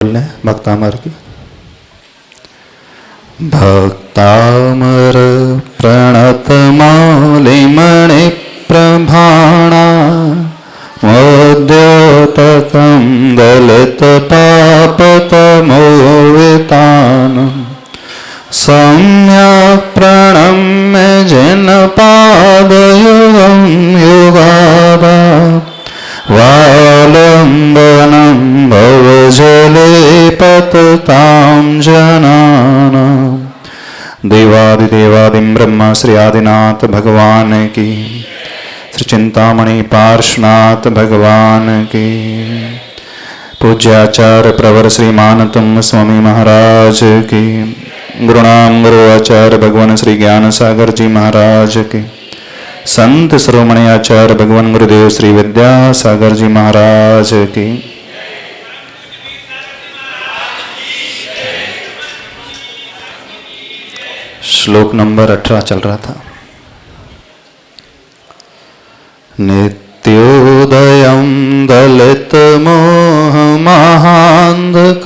बोलने भक्तामर की। भक्तामर प्रणत मौलिमणि प्रभाणा मोद्योतकं दलित पापतमोवितानं सम्यक् प्रणम्य जिन पादयुगं युगादा वालम्बनं भवजले पततां जनानां। देवादिदेवादिं ब्रह्मा श्री आदिनाथ भगवान की, श्री चिंतामणि पार्श्वनाथ भगवान की, पूज्याचार्य प्रवर श्रीमान तुम स्वामी महाराज की, गुरुनाम गुरु आचार्य भगवान श्री ज्ञान सागर जी महाराज की, संत शिरोमणि आचार्य भगवान गुरुदेव श्री विद्यासागर जी महाराज की। श्लोक नंबर 18 चल रहा था। नित्योदयं दलित मोह महांधकारं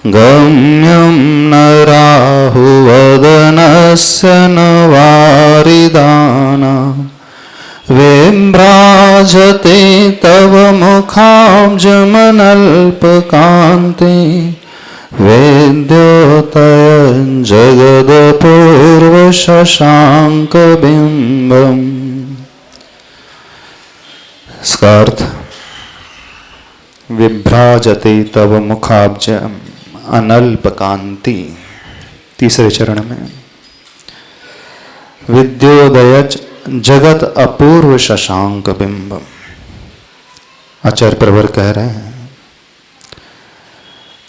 गम्यं न राहुवदनस्य न वारिदानं विभ्राजते तव मुखाब्जमनल्पकान्ते वेद्योतयं जगदपूर्वशशाङ्कबिम्बम्। इसका अर्थ विभ्राजते तव मुखाब्जम अनल्पकांति। तीसरे चरण में विद्योदयच जगत अपूर्व शशांक बिंबम। आचार्य प्रवर कह रहे हैं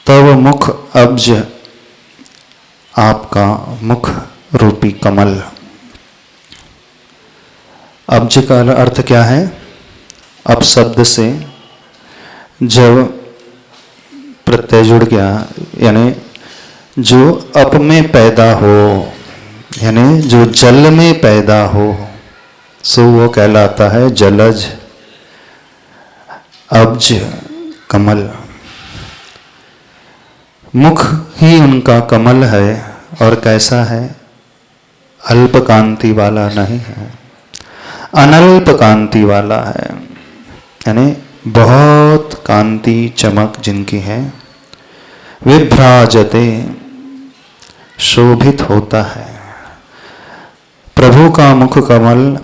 तव मुख अब्ज, आपका मुख रूपी कमल। अब्ज का अर्थ क्या है? अप शब्द से जब प्रत्यय जुड़ गया, यानी जो अप में पैदा हो, यानी जो जल में पैदा हो, सो वो कहलाता है जलज। अब्ज कमल, मुख ही उनका कमल है। और कैसा है? अल्प कांति वाला नहीं है, अनल्प कांति वाला है, यानी बहुत कांति चमक जिनकी है। विभ्राजते, शोभित होता है। प्रभु का मुख कमल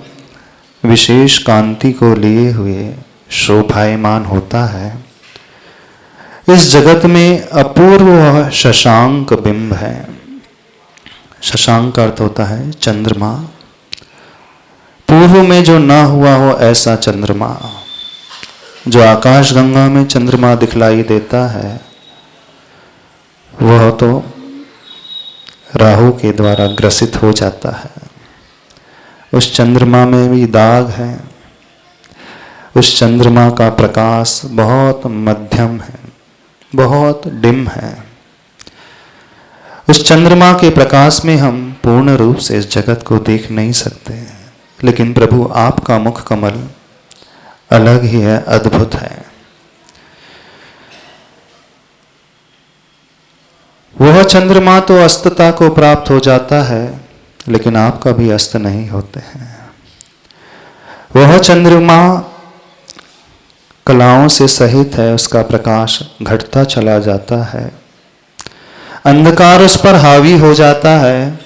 विशेष कांति को लिए हुए शोभायमान होता है। इस जगत में अपूर्व शशांक बिंब है। शशांक का अर्थ होता है चंद्रमा। पूर्व में जो ना हुआ हो ऐसा चंद्रमा, जो आकाश गंगा में चंद्रमा दिखलाई देता है, वह तो राहु के द्वारा ग्रसित हो जाता है। उस चंद्रमा में भी दाग है। उस चंद्रमा का प्रकाश बहुत मध्यम है, बहुत डिम है। उस चंद्रमा के प्रकाश में हम पूर्ण रूप से इस जगत को देख नहीं सकते, लेकिन प्रभु आपका मुख कमल अलग ही है, अद्भुत है। वह चंद्रमा तो अस्तता को प्राप्त हो जाता है, लेकिन आपका भी अस्त नहीं होते हैं। वह चंद्रमा कलाओं से सहित है, उसका प्रकाश घटता चला जाता है, अंधकार उस पर हावी हो जाता है।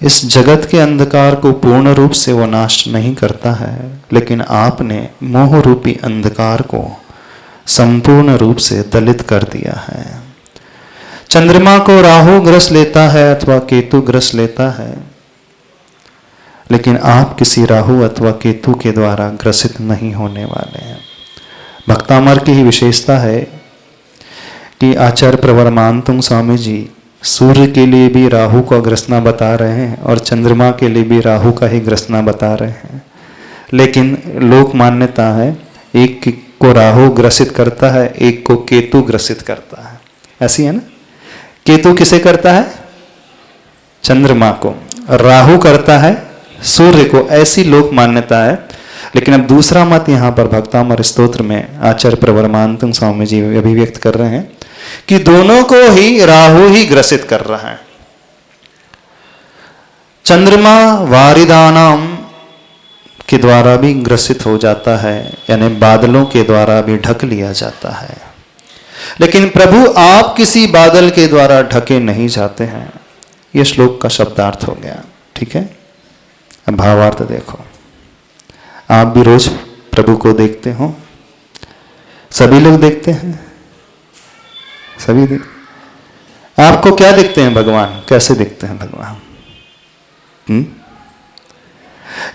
इस जगत के अंधकार को पूर्ण रूप से वो नाश नहीं करता है, लेकिन आपने मोह रूपी अंधकार को संपूर्ण रूप से दलित कर दिया है। चंद्रमा को राहु ग्रस लेता है अथवा केतु ग्रस लेता है, लेकिन आप किसी राहु अथवा केतु के द्वारा ग्रसित नहीं होने वाले हैं। भक्तामर की ही विशेषता है कि आचार्य प्रवर मानतुंग स्वामी जी सूर्य के लिए भी राहु का ग्रसना बता रहे हैं और चंद्रमा के लिए भी राहु का ही ग्रसना बता रहे हैं। लेकिन लोक मान्यता है एक को राहु ग्रसित करता है, एक को केतु ग्रसित करता है। ऐसी है ना? केतु किसे करता है? चंद्रमा को। राहु करता है सूर्य को। ऐसी लोक मान्यता है। लेकिन अब दूसरा मत यहाँ पर भक्तामर स्तोत्र में आचार्य प्रवरमानंद स्वामी जी अभिव्यक्त कर रहे हैं कि दोनों को ही राहु ही ग्रसित कर रहा है। चंद्रमा वारिदानाम के द्वारा भी ग्रसित हो जाता है, यानी बादलों के द्वारा भी ढक लिया जाता है, लेकिन प्रभु आप किसी बादल के द्वारा ढके नहीं जाते हैं। यह श्लोक का शब्दार्थ हो गया। ठीक है, अब भावार्थ देखो। आप भी रोज प्रभु को देखते हो, सभी लोग देखते हैं, सभी आपको क्या दिखते हैं भगवान, कैसे दिखते हैं भगवान?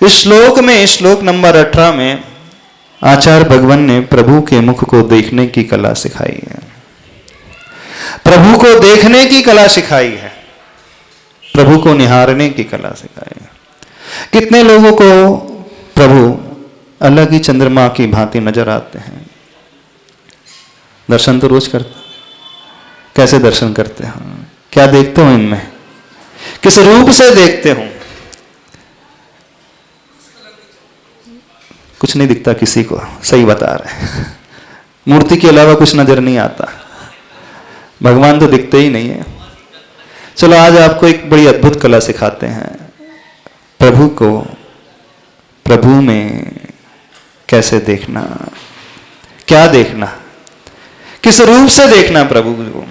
इस श्लोक में, श्लोक नंबर 18 में आचार्य भगवान ने प्रभु के मुख को देखने की कला सिखाई है, प्रभु को देखने की कला सिखाई है, प्रभु को निहारने की कला सिखाई है। कितने लोगों को प्रभु अलग ही चंद्रमा की भांति नजर आते हैं। दर्शन तो रोज करते, कैसे दर्शन करते हैं, क्या देखते हो इनमें, किस रूप से देखते हो? कुछ नहीं दिखता किसी को, सही बता रहे हैं। मूर्ति के अलावा कुछ नजर नहीं आता, भगवान तो दिखते ही नहीं है। चलो आज आपको एक बड़ी अद्भुत कला सिखाते हैं, प्रभु को प्रभु में कैसे देखना, क्या देखना, किस रूप से देखना प्रभु को।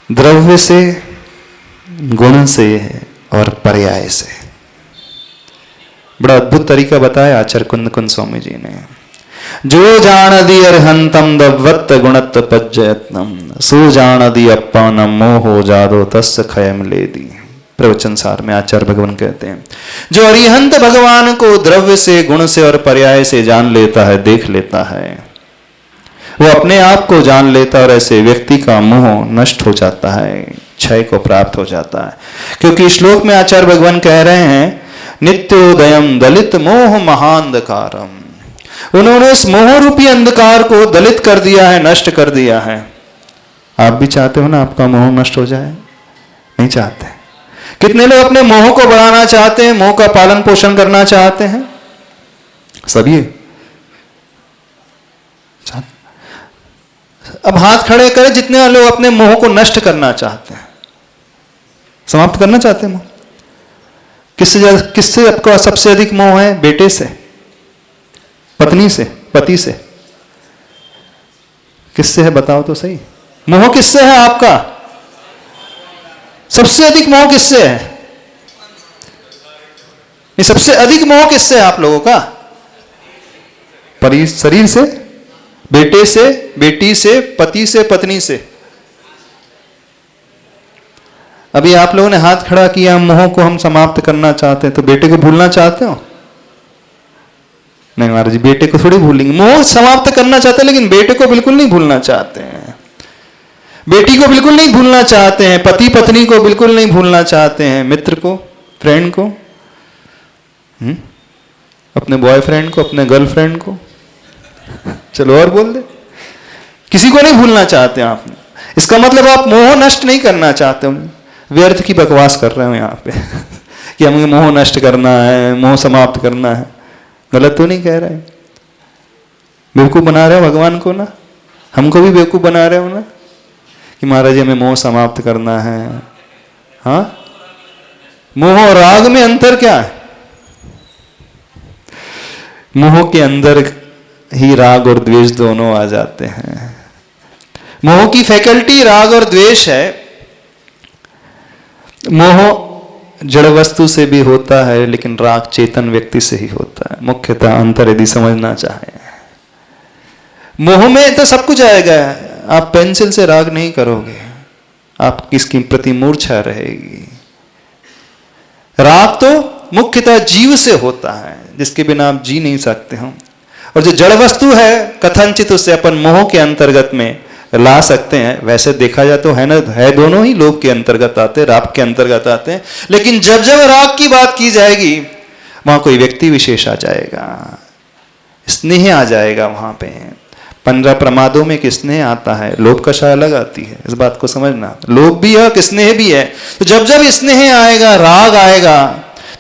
द्रव्य से, गुण से और पर्याय से। बड़ा अद्भुत तरीका बताया आचार्य कुंद कुंद स्वामी जी ने। जो जानदी अर्हंतम दवत्त गुणत्व पज्जयत्नम, सो जानदी अप्पानम मोहो जादो तस्य खयम लेदी। प्रवचन सार में आचार्य भगवान कहते हैं, जो अरिहंत भगवान को द्रव्य से, गुण से और पर्याय से जान लेता है, देख लेता है, वो अपने आप को जान लेता है और ऐसे व्यक्ति का मोह नष्ट हो जाता है, क्षय को प्राप्त हो जाता है। क्योंकि श्लोक में आचार्य भगवान कह रहे हैं, नित्योदयम दलित मोह महांधकारम, उन्होंने इस मोह रूपी अंधकार को दलित कर दिया है, नष्ट कर दिया है। आप भी चाहते हो ना आपका मोह नष्ट हो जाए? नहीं चाहते। कितने लोग अपने मोह को बढ़ाना चाहते हैं, मोह का पालन पोषण करना चाहते हैं? सभी। अब हाथ खड़े करें जितने लोग अपने मोह को नष्ट करना चाहते हैं, समाप्त करना चाहते हैं मोह। किससे आपका सबसे अधिक मोह है? बेटे से, पत्नी से, पति से। किससे है बताओ तो सही, मोह किससे है आपका? सबसे अधिक मोह किससे है? ये सबसे अधिक मोह किससे है आप लोगों का? शरीर से, बेटे से, बेटी से, पति से, पत्नी से। अभी आप लोगों ने हाथ खड़ा किया, मोह को हम समाप्त करना चाहते हैं, तो बेटे को भूलना चाहते हो? नहीं महाराज जी, बेटे को थोड़ी भूलेंगे। मोह समाप्त करना चाहते हैं, लेकिन बेटे को बिल्कुल नहीं भूलना चाहते हैं, बेटी को बिल्कुल नहीं भूलना चाहते हैं, पति पत्नी को बिल्कुल नहीं भूलना चाहते हैं, मित्र को, फ्रेंड को, अपने बॉयफ्रेंड को, अपने गर्लफ्रेंड को, चलो और बोल दे, किसी को नहीं भूलना चाहते आप। इसका मतलब आप मोह नष्ट नहीं करना चाहते हो, व्यर्थ की बकवास कर रहे हो यहाँ पे कि हमें मोह नष्ट करना है, मोह समाप्त करना है। गलत तो नहीं कह रहे, बेवकूफ बना रहे हो भगवान को ना, हमको भी बेवकूफ बना रहे हो ना कि महाराज हमें मोह समाप्त करना है। हाँ, मोह और राग में अंतर क्या है? मोह के अंदर ही राग और द्वेष दोनों आ जाते हैं। मोह की फैकल्टी राग और द्वेष है। मोह जड़ वस्तु से भी होता है, लेकिन राग चेतन व्यक्ति से ही होता है। मुख्यतः अंतर यदि समझना चाहे, मोह में तो सब कुछ आएगा। आप पेंसिल से राग नहीं करोगे, आप किसकी प्रति मूर्छा रहेगी। राग तो मुख्यतः जीव से होता है, जिसके बिना आप जी नहीं सकते हो। और जो जड़ वस्तु है, कथनचित उसे अपन मोह के अंतर्गत में ला सकते हैं। वैसे देखा जाए तो है ना, है दोनों ही लोभ के अंतर्गत आते हैं, राग के अंतर्गत आते हैं। लेकिन जब जब राग की बात की जाएगी, वहां कोई व्यक्ति विशेष आ जाएगा, स्नेह आ जाएगा। वहां पे 15 प्रमादों में एक स्नेह आता है, लोभ कषा अलग आती है। इस बात को समझना, लोभ भी है, स्नेह भी है। तो जब जब स्नेह आएगा, राग आएगा,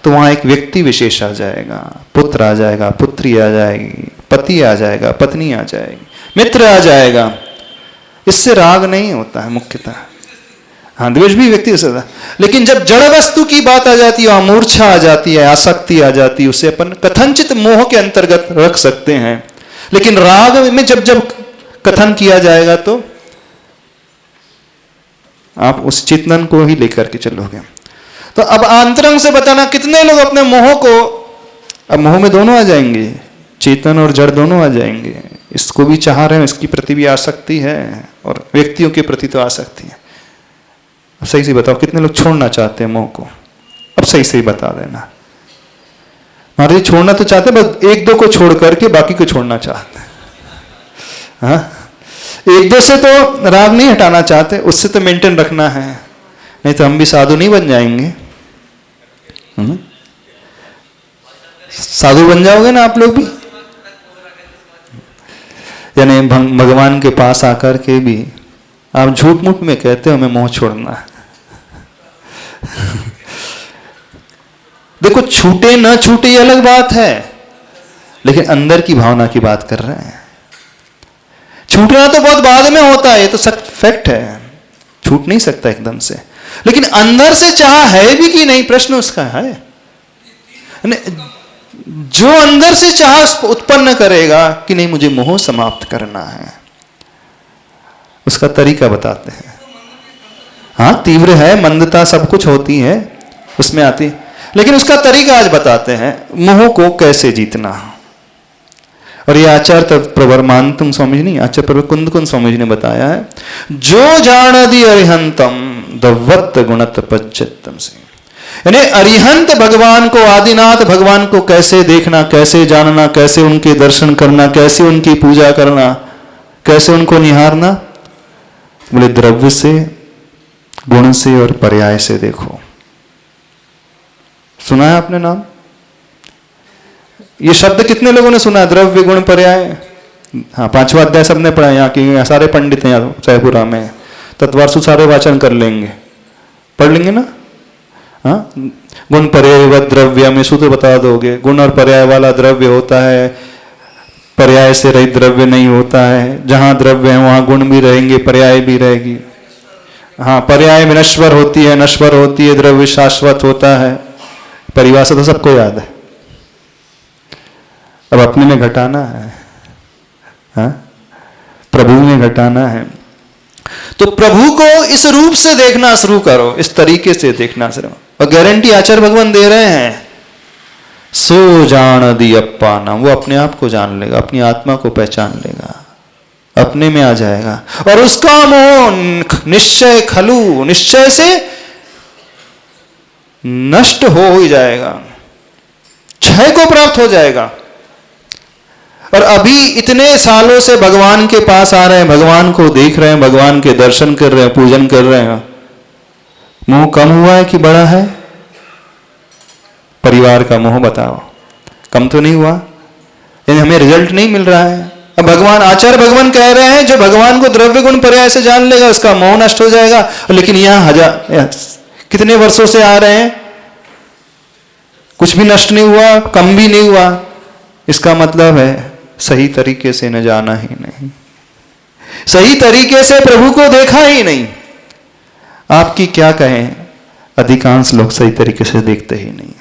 तो वहां एक व्यक्ति विशेष आ जाएगा, पुत्र आ जाएगा, पुत्री आ जाएगी, पति आ जाएगा, पत्नी आ जाएगी, मित्र आ जाएगा। इससे राग नहीं होता है मुख्यतः। हाँ, द्वेष भी व्यक्ति से, लेकिन जब जड़ वस्तु की बात आ जाती है, मूर्छा आ जाती है, आसक्ति आ जाती है, उसे अपन कथनचित मोह के अंतर्गत रख सकते हैं। लेकिन राग में जब जब कथन किया जाएगा तो आप उस चेतन को ही लेकर के चलोगे। तो अब आंतरंग से बताना, कितने लोग अपने मोह को, अब मोह में दोनों आ जाएंगे, चेतन और जड़ दोनों आ जाएंगे। इसको भी चाह रहे हैं, इसकी प्रति भी आसक्ति है, और व्यक्तियों के प्रति तो आसक्ति है। अब सही से बताओ, कितने लोग छोड़ना चाहते हैं मोह को? अब सही से बता देना। महाराज छोड़ना तो चाहते हैं, बस एक दो को छोड़ करके बाकी को छोड़ना चाहते हैं। हाँ, एक दो से तो राग नहीं हटाना चाहते, उससे तो मेंटेन रखना है, नहीं तो हम भी साधु नहीं बन जाएंगे। साधु बन जाओगे ना आप लोग भी, यानी भगवान के पास आकर के भी आप झूठ मूठ में कहते हो हमें मोह छोड़ना है। देखो, छूटे ना छूटे ये अलग बात है, लेकिन अंदर की भावना की बात कर रहे हैं। छूटना तो बहुत बाद में होता है, ये तो सच फैक्ट है, छूट नहीं सकता एकदम से, लेकिन अंदर से चाह है भी कि नहीं, प्रश्न उसका है। जो अंदर से चाह उत्पन्न करेगा कि नहीं मुझे मोह समाप्त करना है, उसका तरीका बताते हैं। हाँ, तीव्र है, मंदता सब कुछ होती है उसमें आती, लेकिन उसका तरीका आज बताते हैं, मोह को कैसे जीतना। और ये आचार्य प्रवर मानतुम स्वामी जी नहीं, आचार्य प्रवर कुंद स्वामी जी ने बताया है, जो जानदि अरिहंतम दवत्त गुणत पच्चित्तम से, यानी अरिहंत भगवान को, आदिनाथ भगवान को कैसे देखना, कैसे जानना, कैसे उनके दर्शन करना, कैसे उनकी पूजा करना, कैसे उनको निहारना। बोले द्रव्य से, गुण से और पर्याय से देखो। सुना है आपने नाम? ये शब्द कितने लोगों ने सुना? द्रव्य, गुण, पर्याय। हाँ, 5वां अध्याय सबने पढ़ा, यहाँ की सारे पंडित हैं यहाँ जयपुरा में, तत्वार्षु सारे वाचन कर लेंगे, पढ़ लेंगे ना। हाँ, गुण पर्याय व द्रव्य में सूत्र बता दोगे। गुण और पर्याय वाला द्रव्य होता है, पर्याय से रहित द्रव्य नहीं होता है। जहां द्रव्य है वहां गुण भी रहेंगे, पर्याय भी रहेगी। हाँ, पर्याय में नश्वर होती है, नश्वर होती है, द्रव्य शाश्वत होता है। परिभाषा तो सबको याद है, अब अपने में घटाना है। हाँ, प्रभु में घटाना है। तो प्रभु को इस रूप से देखना शुरू करो, इस तरीके से देखना शुरू। और गारंटी आचार्य भगवान दे रहे हैं, सो जान दी अप्पा ना, वो अपने आप को जान लेगा, अपनी आत्मा को पहचान लेगा, अपने में आ जाएगा, और उसका मोह निश्चय खलु, निश्चय से नष्ट हो ही जाएगा, क्षय को प्राप्त हो जाएगा। और अभी इतने सालों से भगवान के पास आ रहे हैं, भगवान को देख रहे हैं, भगवान के दर्शन कर रहे हैं, पूजन कर रहे हैं, मोह कम हुआ है कि बढ़ा है? परिवार का मोह बताओ, कम तो नहीं हुआ? यानी हमें रिजल्ट नहीं मिल रहा है। अब भगवान, आचार्य भगवान कह रहे हैं, जो भगवान को द्रव्य गुण पर्याय से जान लेगा उसका मोह नष्ट हो जाएगा। लेकिन यहां कितने वर्षों से आ रहे हैं, कुछ भी नष्ट नहीं हुआ, कम भी नहीं हुआ। इसका मतलब है सही तरीके से न जाना ही नहीं, सही तरीके से प्रभु को देखा ही नहीं। आपकी क्या कहें, अधिकांश लोग सही तरीके से देखते ही नहीं।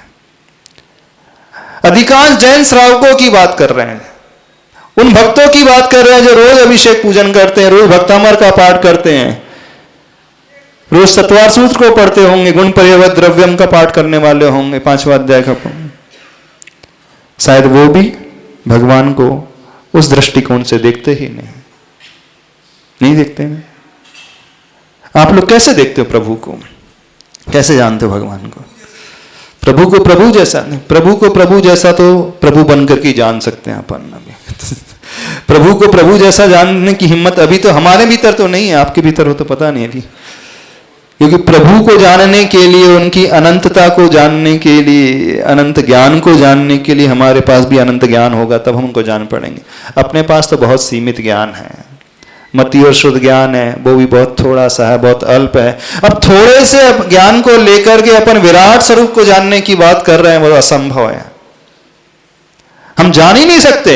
अधिकांश जैन श्रावकों की बात कर रहे हैं, उन भक्तों की बात कर रहे हैं जो रोज अभिषेक पूजन करते हैं, रोज भक्तामर का पाठ करते हैं, रोज तत्वार सूत्र को पढ़ते होंगे, गुण पर्याय द्रव्यम का पाठ करने वाले होंगे, 5वां अध्याय का। शायद वो भी भगवान को उस दृष्टिकोण से देखते ही नहीं देखते हैं। आप लोग कैसे देखते हो प्रभु को, कैसे जानते हो भगवान को? प्रभु को प्रभु जैसा नहीं, प्रभु को प्रभु जैसा तो प्रभु बनकर के जान सकते हैं अपन अभी। प्रभु को प्रभु जैसा जानने की हिम्मत अभी तो हमारे भीतर तो नहीं है, आपके भीतर हो तो पता नहीं अभी। क्योंकि प्रभु को जानने के लिए, उनकी अनंतता को जानने के लिए, अनंत ज्ञान को जानने के लिए हमारे पास भी अनंत ज्ञान होगा, तब हम उनको जान पड़ेंगे। अपने पास तो बहुत सीमित ज्ञान है, मति और शुद्ध ज्ञान है वो भी बहुत थोड़ा सा है, बहुत अल्प है। अब थोड़े से ज्ञान को लेकर के अपन विराट स्वरूप को जानने की बात कर रहे हैं, वो असंभव है, हम जान ही नहीं सकते।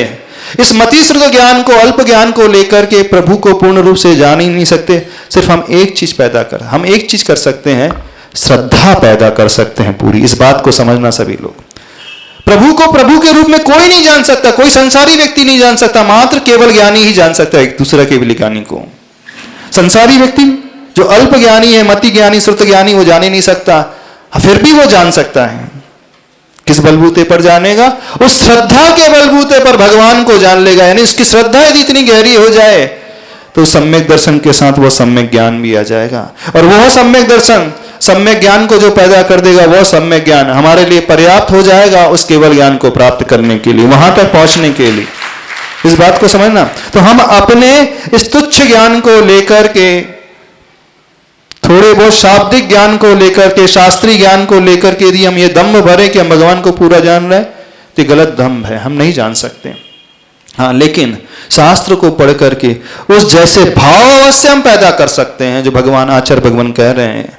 इस मति शुद्ध ज्ञान को, अल्प ज्ञान को लेकर के प्रभु को पूर्ण रूप से जान ही नहीं सकते। सिर्फ हम एक चीज कर सकते हैं, श्रद्धा पैदा कर सकते हैं पूरी। इस बात को समझना सभी लोग। प्रभु को प्रभु के रूप में कोई नहीं जान सकता, कोई संसारी व्यक्ति नहीं जान सकता, मात्र केवल ज्ञानी ही जान सकता है एक दूसरा केवल ज्ञानी को। संसारी व्यक्ति जो अल्प ज्ञानी है, मति ज्ञानी, श्रुत ज्ञानी, वो जान ही नहीं सकता। फिर भी वो जान सकता है, किस बलबूते पर जानेगा? उस श्रद्धा के बलबूते पर भगवान को जान लेगा। यानी उसकी श्रद्धा यदि इतनी गहरी हो जाए तो सम्यक दर्शन के साथ वो सम्यक ज्ञान भी आ जाएगा। और वह सम्यक दर्शन, सम्यक ज्ञान को जो पैदा कर देगा, वह सम्यक ज्ञान हमारे लिए पर्याप्त हो जाएगा उस केवल ज्ञान को प्राप्त करने के लिए, वहां तक पहुंचने के लिए। इस बात को समझना। तो हम अपने इस तुच्छ ज्ञान को लेकर के, थोड़े बहुत शाब्दिक ज्ञान को लेकर के, शास्त्रीय ज्ञान को लेकर के यदि हम ये दम्भ भरे कि हम भगवान को पूरा जान रहे हैं, तो गलत दम्भ है, हम नहीं जान सकते। हाँ, लेकिन शास्त्र को पढ़ करके उस जैसे भाव अवश्य हम पैदा कर सकते हैं जो भगवान, आचार्य भगवान कह रहे हैं।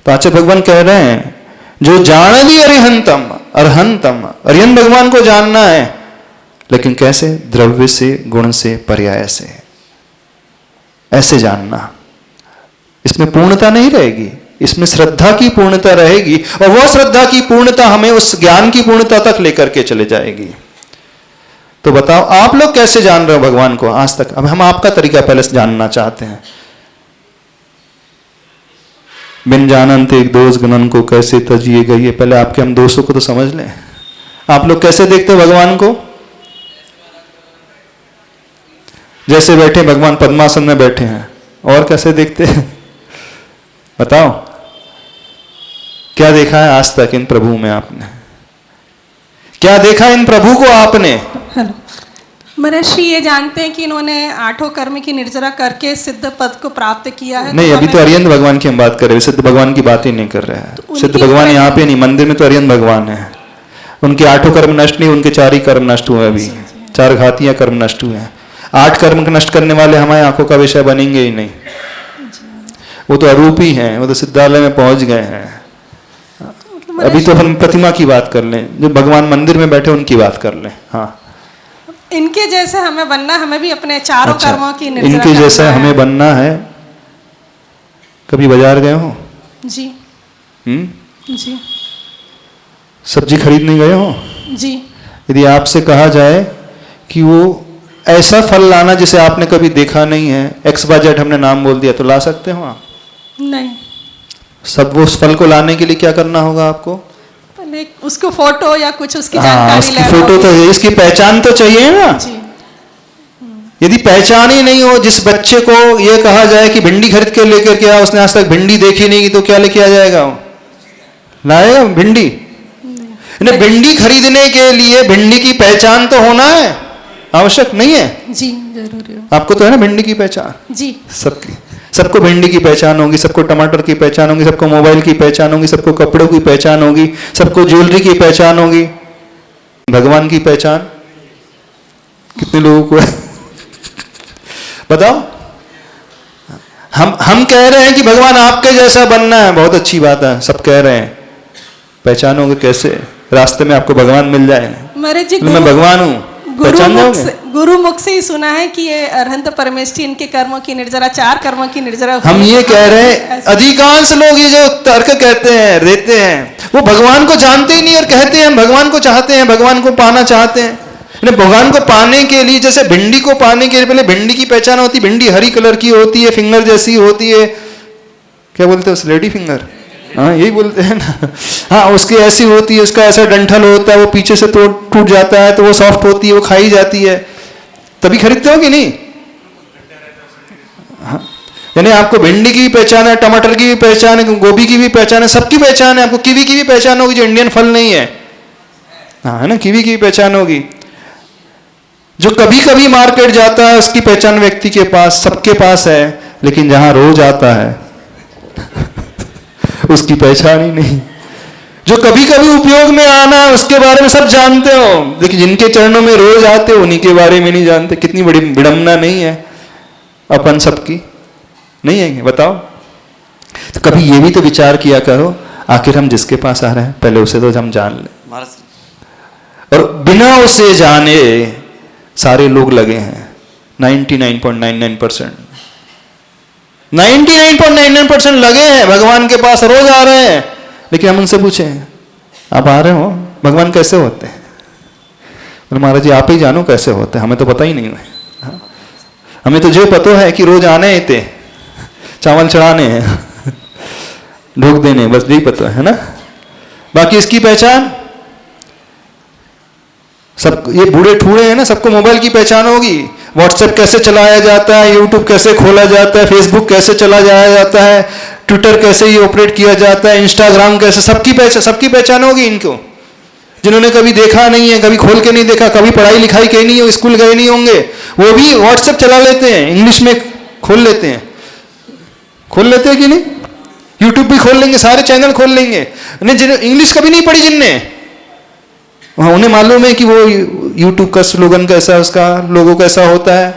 तो आचार्य भगवान कह रहे हैं, जो जान ली अरिहंतम अरहंतम, अरिहंत भगवान को जानना है, लेकिन कैसे? द्रव्य से, गुण से, पर्याय से, ऐसे जानना। इसमें पूर्णता नहीं रहेगी, इसमें श्रद्धा की पूर्णता रहेगी, और वह श्रद्धा की पूर्णता हमें उस ज्ञान की पूर्णता तक लेकर के चले जाएगी। तो बताओ आप लोग कैसे जान रहे हो भगवान को आज तक? अब हम आपका तरीका पहले से जानना चाहते हैं। बिन जानंत एक दोष गणन को कैसे तजिए गई, पहले आपके हम दोषों को तो समझ लें। आप लोग कैसे देखते हो भगवान को? जैसे बैठे भगवान पद्मासन में बैठे हैं, और कैसे देखते हैं बताओ? क्या देखा है आज तक इन प्रभु में आपने? क्या देखा इन प्रभु को आपने? हेलो महर्षि, ये जानते हैं कि इन्होंने 8 कर्म की निर्जरा करके सिद्ध पद को प्राप्त किया है। नहीं, अभी तो अरिहंत भगवान की हम बात कर रहे हैं, सिद्ध भगवान की बात ही नहीं कर रहे हैं। तो सिद्ध भगवान यहाँ पे नहीं, मंदिर में तो अरिहंत भगवान है। उनके 8 कर्म नष्ट नहीं, उनके 4 ही कर्म नष्ट हुए। अभी 4 घातियां कर्म नष्ट हुए हैं। 8 कर्म नष्ट करने वाले हमारे आंखों का विषय बनेंगे ही नहीं। वो तो अरूपी हैं, वो तो सिद्धालय में पहुंच गए हैं। अभी तो हम प्रतिमा की बात कर लें, जो भगवान मंदिर में बैठे उनकी बात कर लें। हाँ, इनके जैसे हमें बनना, हमें भी अपने 4 कर्मों की निर्जरा इनके जैसे हमें बनना है। कभी बाजार गए हो? जी। जी। सब्जी खरीदने गए हो? जी। यदि आपसे कहा जाए कि वो ऐसा फल लाना जिसे आपने कभी देखा नहीं है, XYZ हमने नाम बोल दिया, तो ला सकते हो आप? नहीं। सब वो उस फल को लाने के लिए क्या करना होगा आपको? पहले उसको फोटो या कुछ उसकी जानकारी उसकी फोटो तो है, इसकी पहचान तो चाहिए ना जी। यदि पहचान ही नहीं हो, जिस बच्चे को ये कहा जाए कि भिंडी खरीद के लेकर के आ, उसने आज तक भिंडी देखी नहीं, तो क्या लेके आ जाएगा? लाएगा भिंडी? नहीं, भिंडी खरीदने के लिए भिंडी की पहचान तो होना है, आवश्यक नहीं है? जी जरूर। आपको तो है ना भिंडी की पहचान? जी। सबको भिंडी की पहचान होगी, सबको टमाटर की पहचान होगी, सबको मोबाइल की पहचान होगी, सबको कपड़ों की पहचान होगी, सबको ज्वेलरी की पहचान होगी। भगवान की पहचान कितने लोगों को है? बताओ। हम कह रहे हैं कि भगवान आपके जैसा बनना है, बहुत अच्छी बात है, सब कह रहे हैं। पहचानोगे कैसे? रास्ते में आपको भगवान मिल जाए, मैं भगवान हूं, गुरु मुख से ही सुना है कि ये अरहंत परमेष्ठी इनके कर्मों की निर्जरा, 4 कर्मों की निर्जरा। हम ये कह रहे हैं, अधिकांश लोग ये जो तर्क कहते हैं, देते हैं, वो भगवान को जानते ही नहीं और कहते हैं भगवान को चाहते हैं, भगवान को पाना चाहते हैं। भगवान को पाने के लिए, जैसे भिंडी को पाने के लिए पहले भिंडी की पहचान होती है। भिंडी हरी कलर की होती है, फिंगर जैसी होती है, क्या बोलते हैं उस, लेडी फिंगर, हाँ यही बोलते हैं ना। हाँ, उसकी ऐसी होती है, उसका ऐसा डंठल होता है, वो पीछे से टूट जाता है, तो वो सॉफ्ट होती है, वो खाई जाती है, तभी खरीदते हो कि नहीं? हाँ, यानी आपको भिंडी की भी पहचान है, टमाटर की भी पहचान है, गोभी की भी पहचान है, सबकी पहचान है। आपको कीवी की भी पहचान होगी जो इंडियन फल नहीं है, हाँ है ना, कीवी की भी पहचान होगी। जो कभी कभी मार्केट जाता है उसकी पहचान व्यक्ति के पास, सबके पास है, लेकिन जहां रोज आता है उसकी पहचान ही नहीं। जो कभी कभी उपयोग में आना है उसके बारे में सब जानते हो, लेकिन जिनके चरणों में रोज आते हो उन्हीं के बारे में नहीं जानते। कितनी बड़ी विडंबना नहीं है? अपन सबकी नहीं है, बताओ। तो कभी ये भी तो विचार किया करो, आखिर हम जिसके पास आ रहे हैं पहले उसे तो हम जान लें, और बिना उसे जाने सारे लोग लगे हैं। 99.99% 99.99% लगे हैं भगवान के पास, रोज आ रहे हैं। लेकिन हम उनसे पूछें, आप आ रहे हो, भगवान कैसे होते हैं? बोले महाराज जी आप ही जानो कैसे होते हैं, हमें तो पता ही नहीं है। हमें तो जो पता है कि रोज आने थे, चावल चढ़ाने हैं, ढोक देने, बस यही पता है ना। बाकी इसकी पहचान सब, ये बूढ़े ठूढ़े हैं ना, सबको मोबाइल की पहचान होगी। व्हाट्सएप कैसे चलाया जाता है, यूट्यूब कैसे खोला जाता है, फेसबुक कैसे चला जाता है, ट्विटर कैसे ये ऑपरेट किया जाता है, इंस्टाग्राम कैसे, सबकी पहचान होगी इनको। जिन्होंने कभी देखा नहीं है, कभी खोल के नहीं देखा, कभी पढ़ाई लिखाई की नहीं है, स्कूल गए नहीं होंगे, वो भी व्हाट्सएप चला लेते हैं, इंग्लिश में खोल लेते हैं कि नहीं, यूट्यूब भी खोल लेंगे, सारे चैनल खोल लेंगे। इंग्लिश कभी नहीं पढ़ी जिनने, उन्हें मालूम है कि वो यूट्यूब का स्लोगन कैसा, उसका लोगो कैसा होता है,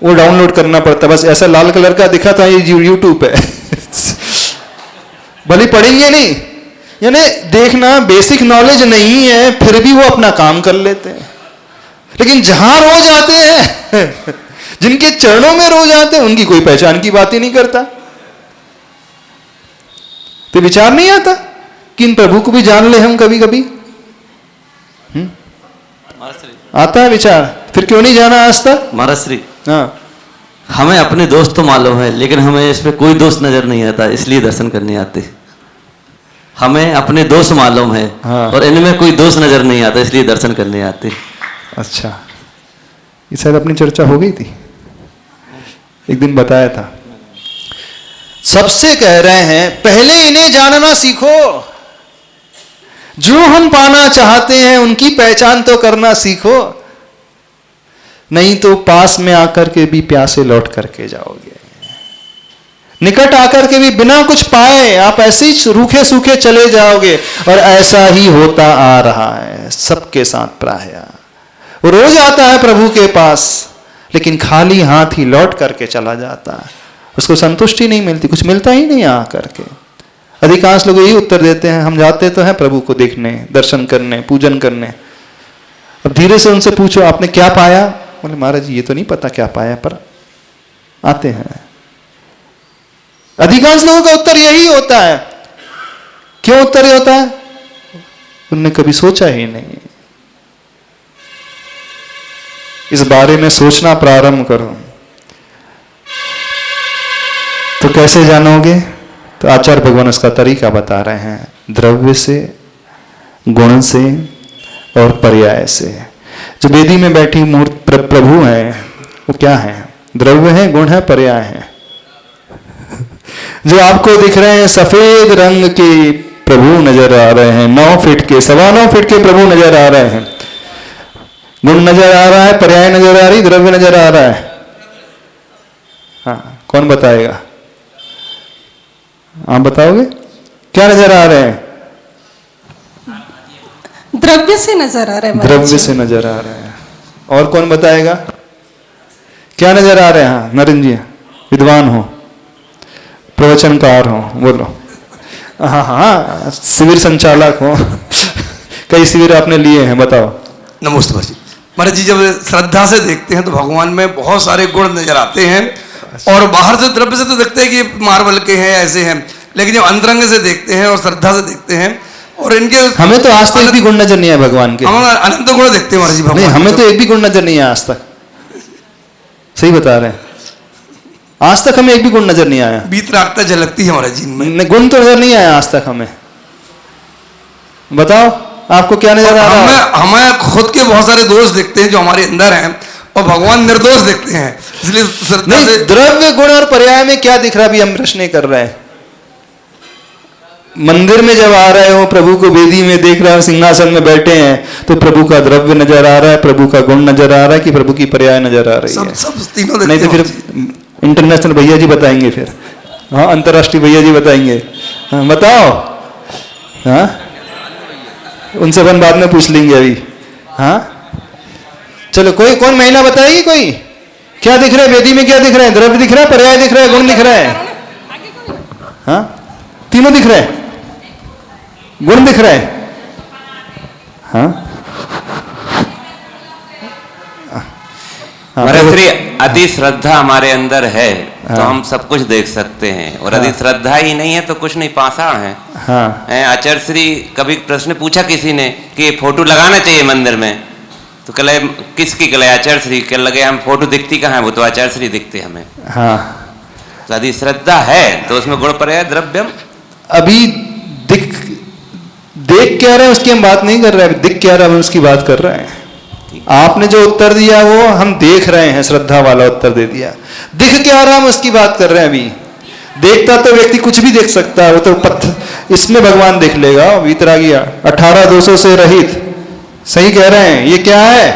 वो डाउनलोड करना पड़ता है। बस ऐसा लाल कलर का दिखा था, ये यूट्यूब है। भले पढ़ेंगे नहीं, यानी देखना बेसिक नॉलेज नहीं है, फिर भी वो अपना काम कर लेते हैं। लेकिन जहां रोज आते हैं, जिनके चरणों में रोज आते हैं, उनकी कोई पहचान की बात ही नहीं करता। तो विचार नहीं आता कि इन प्रभु को भी जान ले हम कभी कभी। आता है विचार, फिर क्यों नहीं जाना आज तक? महाराज श्री, हाँ, हमें अपने दोस्त तो मालूम है, लेकिन हमें इस पे कोई दोस्त नजर नहीं आता, इसलिए दर्शन करने आते। हमें अपने दोस्त मालूम है, हाँ। और इनमें कोई दोस्त नजर नहीं आता, इसलिए दर्शन करने आते। अच्छा, ये शायद अपनी चर्चा हो गई थी, एक दिन बताया था। सबसे कह रहे हैं पहले इन्हें जानना सीखो, जो हम पाना चाहते हैं उनकी पहचान तो करना सीखो, नहीं तो पास में आकर के भी प्यासे लौट करके जाओगे। निकट आकर के भी बिना कुछ पाए आप ऐसे ही रूखे सूखे चले जाओगे। और ऐसा ही होता आ रहा है सबके साथ प्राय। वो रोज आता है प्रभु के पास, लेकिन खाली हाथ ही लौट करके चला जाता है, उसको संतुष्टि नहीं मिलती, कुछ मिलता ही नहीं आ करके। अधिकांश लोग यही उत्तर देते हैं, हम जाते तो हैं प्रभु को देखने, दर्शन करने, पूजन करने। अब धीरे से उनसे पूछो आपने क्या पाया? बोले महाराज जी ये तो नहीं पता क्या पाया, पर आते हैं। अधिकांश लोगों का उत्तर यही होता है। क्यों उत्तर होता है? उनने कभी सोचा ही नहीं। इस बारे में सोचना प्रारंभ करो तो कैसे जानोगे? तो आचार्य भगवान उसका तरीका बता रहे हैं, द्रव्य से, गुण से और पर्याय से। जो वेदी में बैठी मूर्त प्रभु हैं वो क्या है? द्रव्य है, गुण है, पर्याय है। जो आपको दिख रहे हैं सफेद रंग के प्रभु नजर आ रहे हैं, 9 फीट के, 9.25 फीट के प्रभु नजर आ रहे हैं। गुण नजर आ रहा है, पर्याय नजर आ रही, द्रव्य नजर आ रहा है। हाँ, कौन बताएगा? आप बताओगे क्या नजर आ रहे हैं? द्रव्य से नजर आ रहे हैं। द्रव्य से नजर आ रहे हैं। और कौन बताएगा क्या नजर आ रहे हैं? हाँ, नरेंद्र जी विद्वान हो, प्रवचनकार हो, बोलो। हाँ हाँ, शिविर संचालक हो। कई शिविर आपने लिए हैं, बताओ। नमस्ते महाराज जी, जब श्रद्धा से देखते हैं तो भगवान में बहुत सारे गुण नजर आते हैं। और बाहर से द्रव्य से तो देखते हैं कि मार्बल के हैं, ऐसे हैं, लेकिन जब अंतरंग से देखते हैं और श्रद्धा से देखते हैं, और इनके हमें तो आज तक एक भी गुण नजर नहीं है भगवान के। हम अनंत गुण देखते हैं महाराज जी भगवान। नहीं, हमें तो एक भी गुण नजर नहीं है आज तक। सही बता रहे हैं, आज तक हमें एक भी गुण नजर नहीं आया। वीतरागता झलकती है महाराज जी इनमें। गुण तो नजर नहीं आया आज तक हमें। बताओ आपको क्या नजर आ रहा है? हमें खुद के बहुत सारे दोष दिखते हैं जो हमारे अंदर हैं, और भगवान निर्दोष दिखते हैं, इसलिए श्रद्धा से। द्रव्य, गुण और पर्याय में क्या दिख रहा? भी हम प्रश्न कर रहे हैं। मंदिर में जब आ रहे हो, प्रभु को वेदी में देख रहे हो, सिंहासन में बैठे हैं, तो प्रभु का द्रव्य नजर आ रहा है, प्रभु का गुण नजर आ रहा है, कि प्रभु की पर्याय नजर आ रही है? सब तीनों नहीं तो फिर इंटरनेशनल भैया जी बताएंगे, फिर हाँ अंतरराष्ट्रीय भैया जी बताएंगे। हाँ बताओ। हाँ, उनसे अपन बाद में पूछ लेंगे अभी। हाँ चलो, कोई कौन महिला बताएगी? कोई क्या दिख रहा है? वेदी में क्या दिख रहा है? द्रव्य दिख रहा है, पर्याय दिख रहा है, गुण दिख रहा है। हाँ, तीनों दिख रहे हैं, गुण दिख रहे हैं। हाँ, महाराज श्री अति श्रद्धा हमारे अंदर है तो हम सब कुछ देख सकते हैं, और यदि श्रद्धा ही नहीं है तो कुछ नहीं, पाषाण है। हाँ, आचार्य श्री कभी प्रश्न पूछा किसी ने कि फोटो लगाना चाहिए मंदिर में, तो कल किसकी कल आचार्य श्री कल लगे हम फोटो दिखती कहाँ है, वो तो आचार्य श्री दिखते हमें। हाँ, तो यदि श्रद्धा है तो उसमें गुण पर्याय द्रव्यम। अभी देख क्या रहे हैं उसकी हम बात नहीं कर रहे हैं, दिख क्या रहा है उसकी बात कर रहे हैं। आपने जो उत्तर दिया वो हम देख रहे हैं, श्रद्धा वाला उत्तर दे दिया। दिख क्या रहा हम उसकी बात कर रहे हैं। अभी देखता तो व्यक्ति कुछ भी देख सकता है, वो तो पत्थर, इसमें भगवान देख लेगा। वीतरागी 18 दोषों से रहित, सही कह रहे हैं। ये क्या है?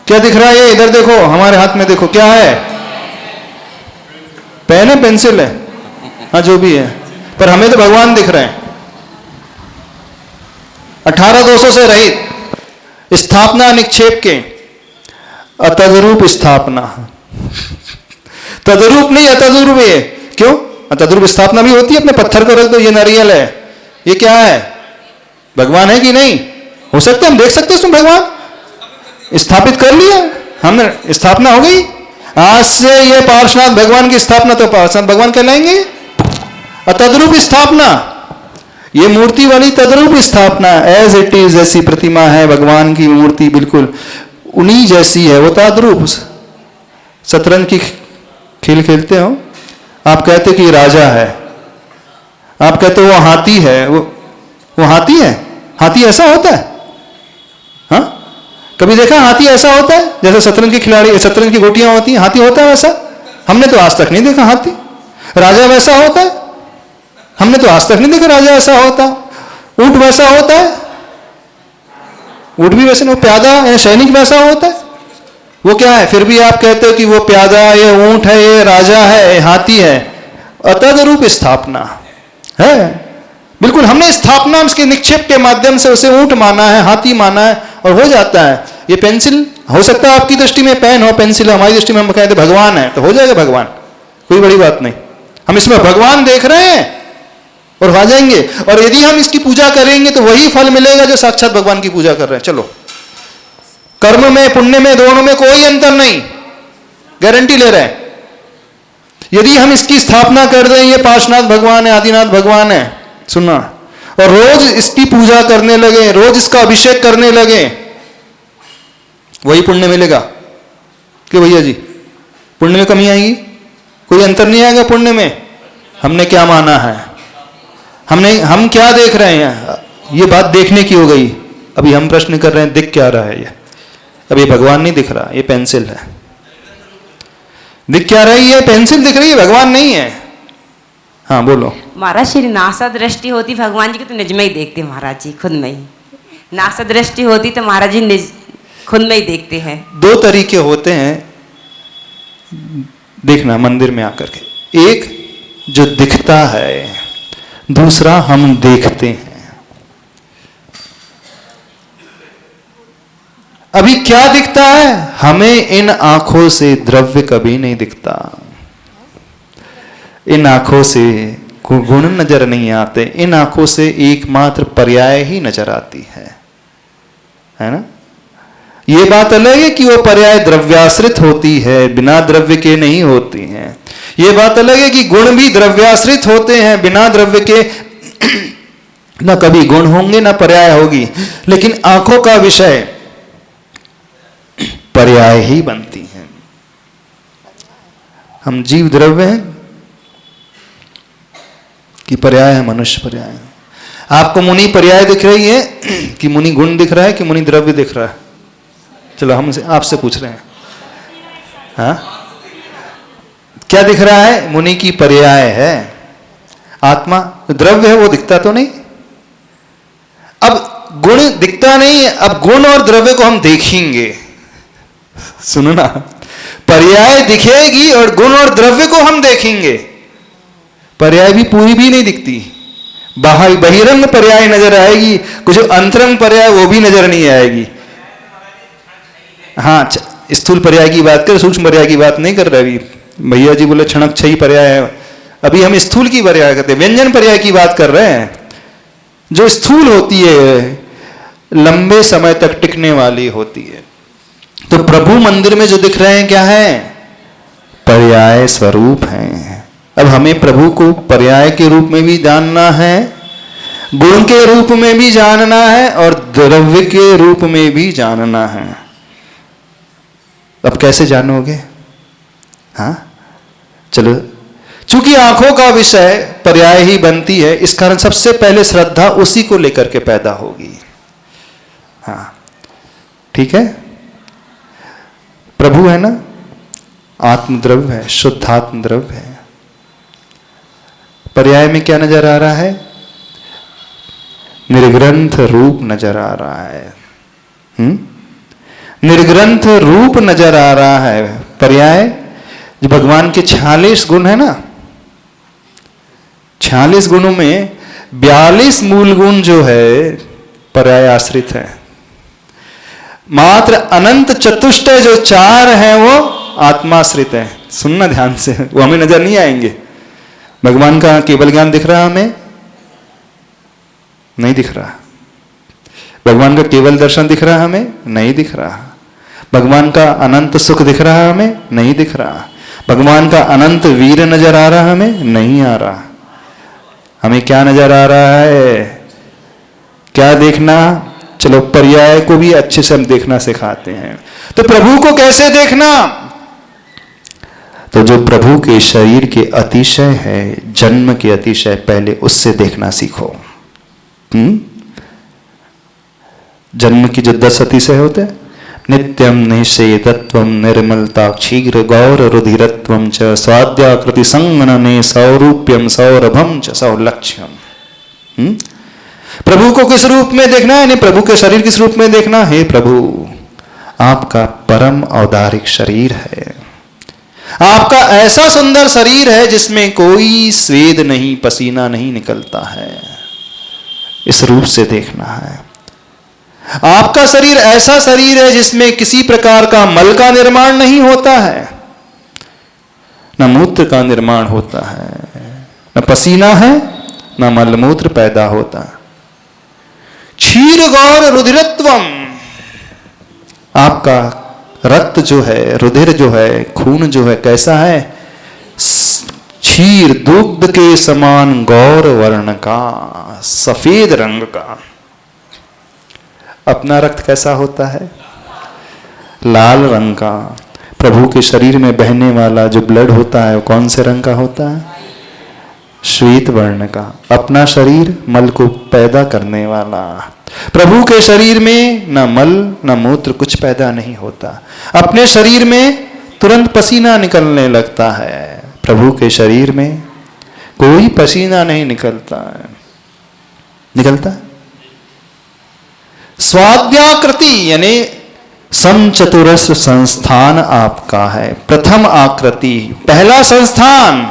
क्या दिख रहा है? ये इधर देखो, हमारे हाथ में देखो, क्या है? पेन है, पेंसिल है, हाँ जो भी है, पर हमें तो भगवान दिख रहे हैं। 18 दोषों से रहित, स्थापना निक्षेप के, अतद्रूप स्थापना। तद्रूप नहीं, अतद्रूप है। क्यों? अतद्रूप स्थापना भी होती है। अपने पत्थर को रख दो, ये नारियल है, ये क्या है? भगवान है कि नहीं? हो सकता है हम देख सकते हैं उसमें भगवान स्थापित कर लिया, हमने स्थापना हो गई। आज से ये पार्श्वनाथ भगवान की स्थापना, तो पार्श्वनाथ भगवान कहलाएंगे। अतद्रूप स्थापना, ये मूर्ति वाली तद्रूप स्थापना, एज इट इज, जैसी प्रतिमा है भगवान की मूर्ति बिल्कुल उन्हीं जैसी है, वो तद्रूप। शतरंज की खेल खेलते हो, आप कहते कि राजा है, आप कहते वो हाथी है, वो हाथी है? हाथी ऐसा होता है? हाँ, कभी देखा हाथी ऐसा होता है? जैसे शतरंज के खिलाड़ी, शतरंज की गोटियां होती हैं, हाथी होता है वैसा? हमने तो आज तक नहीं देखा हाथी। राजा वैसा होता है? हमने तो आज तक नहीं देखा राजा ऐसा होता। ऊंट वैसा होता है? ऊंट भी वैसे नहीं, प्यादा या सैनिक वैसा होता है? वो क्या है? फिर भी आप कहते हो कि वो प्यादा, ये ऊंट है, ये राजा है, ये हाथी है। अतद्रूप स्थापना है बिल्कुल। हमने स्थापना उसके निक्षेप के माध्यम से उसे ऊंट माना है, हाथी माना है, और हो जाता है। ये पेंसिल हो सकता है आपकी दृष्टि में पेन हो, पेंसिल है, हमारी दृष्टि में हम कहते भगवान है, तो हो जाएगा भगवान, कोई बड़ी बात नहीं। हम इसमें भगवान देख रहे हैं और आ जाएंगे। और यदि हम इसकी पूजा करेंगे तो वही फल मिलेगा जो साक्षात भगवान की पूजा कर रहे हैं। चलो, कर्म में, पुण्य में, दोनों में कोई अंतर नहीं, गारंटी ले रहे हैं। यदि हम इसकी स्थापना कर दें, ये पार्श्वनाथ भगवान है, आदिनाथ भगवान है, सुनना, और रोज इसकी पूजा करने लगे, रोज इसका अभिषेक करने लगे, वही पुण्य मिलेगा। क्यों भैया जी? पुण्य में कमी आएगी? कोई अंतर नहीं आएगा पुण्य में। हमने क्या माना है, हम क्या देख रहे हैं, ये बात देखने की हो गई। अभी हम प्रश्न कर रहे हैं दिख क्या रहा है ये? अब ये भगवान नहीं दिख रहा, ये पेंसिल है। दिख क्या रहा है? ये पेंसिल दिख रही है, भगवान नहीं है। हाँ बोलो। महाराज श्री नासा दृष्टि होती भगवान जी की तो निज में ही देखते महाराज जी, खुद में ही। नासा दृष्टि होती तो महाराज जी निज खुद में ही देखते हैं। दो तरीके होते हैं देखना मंदिर में आकर के, एक जो दिखता है, दूसरा हम देखते हैं। अभी क्या दिखता है? हमें इन आंखों से द्रव्य कभी नहीं दिखता, इन आंखों से गुण नजर नहीं आते, इन आंखों से एकमात्र पर्याय ही नजर आती है ना? ये बात अलग है कि वो पर्याय द्रव्याश्रित होती है, बिना द्रव्य के नहीं होती हैं। ये बात अलग है कि गुण भी द्रव्याश्रित होते हैं, बिना द्रव्य के ना कभी गुण होंगे ना पर्याय होगी। लेकिन आंखों का विषय पर्याय ही बनती हैं। हम जीव द्रव्य हैं कि पर्याय है, मनुष्य पर्याय है। आपको मुनि पर्याय दिख रही है कि मुनि गुण दिख रहा है कि मुनि द्रव्य दिख रहा है? चलो हम आपसे पूछ रहे हैं, हाँ क्या दिख रहा है? मुनि की पर्याय है आत्मा, द्रव्य है वो दिखता तो नहीं। अब गुण दिखता नहीं, अब गुण और द्रव्य को हम देखेंगे। सुनो ना, पर्याय दिखेगी और गुण और द्रव्य को हम देखेंगे। पर्याय भी पूरी भी नहीं दिखती, बाहर बहिरंग पर्याय नजर आएगी, कुछ अंतरंग पर्याय वो भी नजर नहीं आएगी। हाँ स्थूल पर्याय की बात कर, सूक्ष्म पर्याय की बात नहीं कर रहे। अभी भैया जी बोले क्षणक छही पर्याय है, अभी हम स्थूल की पर्याय करते हैं, व्यंजन पर्याय की बात कर रहे हैं, जो स्थूल होती है, लंबे समय तक टिकने वाली होती है। तो प्रभु मंदिर में जो दिख रहे हैं क्या है? पर्याय स्वरूप हैं। अब हमें प्रभु को पर्याय के रूप में भी जानना है, गुण के रूप में भी जानना है, और द्रव्य के रूप में भी जानना है। अब कैसे जानोगे? हाँ, चलो, चूंकि आंखों का विषय पर्याय ही बनती है, इस कारण सबसे पहले श्रद्धा उसी को लेकर के पैदा होगी। हाँ, ठीक है। प्रभु है ना, आत्मद्रव्य है, शुद्ध आत्मद्रव्य है। पर्याय में क्या नजर आ रहा है? निर्ग्रंथ रूप नजर आ रहा है। निर्ग्रंथ रूप नजर आ रहा है। पर्याय जो भगवान के 46 गुण है ना, 46 गुणों में 42 मूल गुण जो है पर्याय आश्रित है। मात्र अनंत चतुष्टय जो 4 हैं वो आत्माश्रित है। सुनना ध्यान से, वो हमें नजर नहीं आएंगे। भगवान का केवल ज्ञान दिख रहा हमें? नहीं दिख रहा। भगवान का केवल दर्शन दिख रहा हमें? नहीं दिख रहा। भगवान का अनंत सुख दिख रहा हमें? नहीं दिख रहा। भगवान का अनंत वीर नजर आ रहा हमें? नहीं आ रहा। हमें क्या नजर आ रहा है? क्या देखना? चलो, पर्याय को भी अच्छे से हम देखना सिखाते हैं। तो प्रभु को कैसे देखना? तो जो प्रभु के शरीर के अतिशय है, जन्म के अतिशय, पहले उससे देखना सीखो। जन्म की जो 10 अतिशय होते हैं, नित्यम निषेधत्वम निर्मलता क्षीर गौर रुधिरत्वम च स्वाद्याकृति संगनने सौरूप्यम सौरभम च सौलक्ष्यम। प्रभु को किस रूप में देखना है? प्रभु के शरीर किस रूप में देखना है? प्रभु आपका परम औदारिक शरीर है। आपका ऐसा सुंदर शरीर है जिसमें कोई स्वेद नहीं, पसीना नहीं निकलता है। इस रूप से देखना है। आपका शरीर ऐसा शरीर है जिसमें किसी प्रकार का मल का निर्माण नहीं होता है, न मूत्र का निर्माण होता है, न पसीना है, न मलमूत्र पैदा होता। क्षीर गौर रुधिरत्वम, आपका रक्त जो है, रुधिर जो है, खून जो है, कैसा है? क्षीर, दुग्ध के समान गौर वर्ण का, सफेद रंग का। अपना रक्त कैसा होता है? लाल रंग का। प्रभु के शरीर में बहने वाला जो ब्लड होता है वो कौन से रंग का होता है? श्वेत वर्ण का। अपना शरीर मल को पैदा करने वाला। प्रभु के शरीर में न मल न मूत्र कुछ पैदा नहीं होता। अपने शरीर में तुरंत पसीना निकलने लगता है, प्रभु के शरीर में कोई पसीना नहीं निकलता है। निकलता? स्वाद्याकृति यानी समचतुरस संस्थान आपका है। प्रथम आकृति, पहला संस्थान,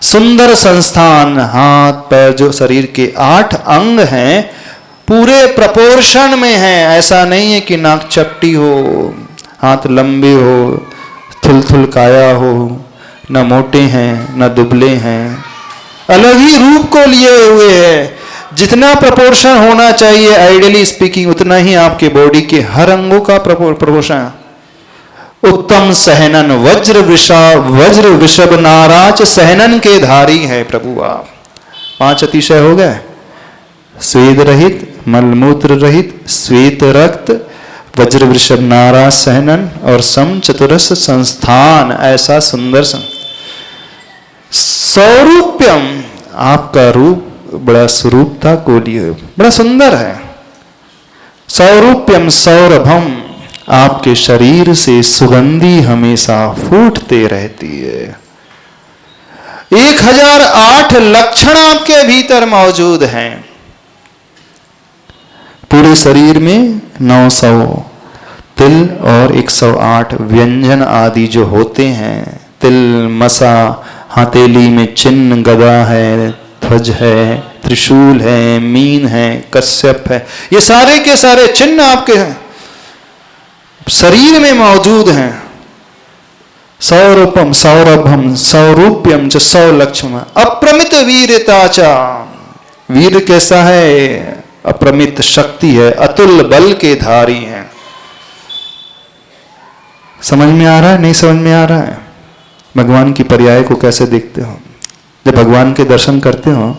सुंदर संस्थान। हाथ पैर जो शरीर के 8 अंग हैं पूरे प्रपोर्शन में हैं। ऐसा नहीं है कि नाक चपटी हो, हाथ लंबे हो, थुल काया हो, न मोटे हैं न दुबले हैं, अलग ही रूप को लिए हुए हैं। जितना प्रपोर्शन होना चाहिए आइडियली स्पीकिंग, उतना ही आपके बॉडी के हर अंगों का प्रपोर्शन। उत्तम सहनन, वज्र वृषभ नाराज सहनन के धारी है प्रभु आप। 5 अतिशय हो गए। स्वेद रहित, मलमूत्र रहित, श्वेत रक्त, वज्र वृषभ नाराज सहनन और सम चतुरस संस्थान। ऐसा सुंदर सौरूप्यम, आपका रूप बड़ा स्वरूपता को लिए बड़ा सुंदर है। सौरूप्यम सौरभम, आपके शरीर से सुगंधी हमेशा फूटते रहती है। 1008 लक्षण आपके भीतर मौजूद हैं। पूरे शरीर में 900 तिल और 108 व्यंजन आदि जो होते हैं। तिल, मसा, हथेली में चिन्ह, गदा है, ध्वज है, त्रिशूल है, मीन है, कश्यप है, ये सारे के सारे चिन्ह आपके हैं। शरीर में मौजूद हैं। सौरूपम सौरभम सौरूप्यम च सौलक्ष्म अप्रमित वीरता चा। वीर कैसा है? अप्रमित शक्ति है, अतुल बल के धारी हैं। समझ में आ रहा है? नहीं समझ में आ रहा है? भगवान की पर्याय को कैसे देखते हो? जब भगवान के दर्शन करते हो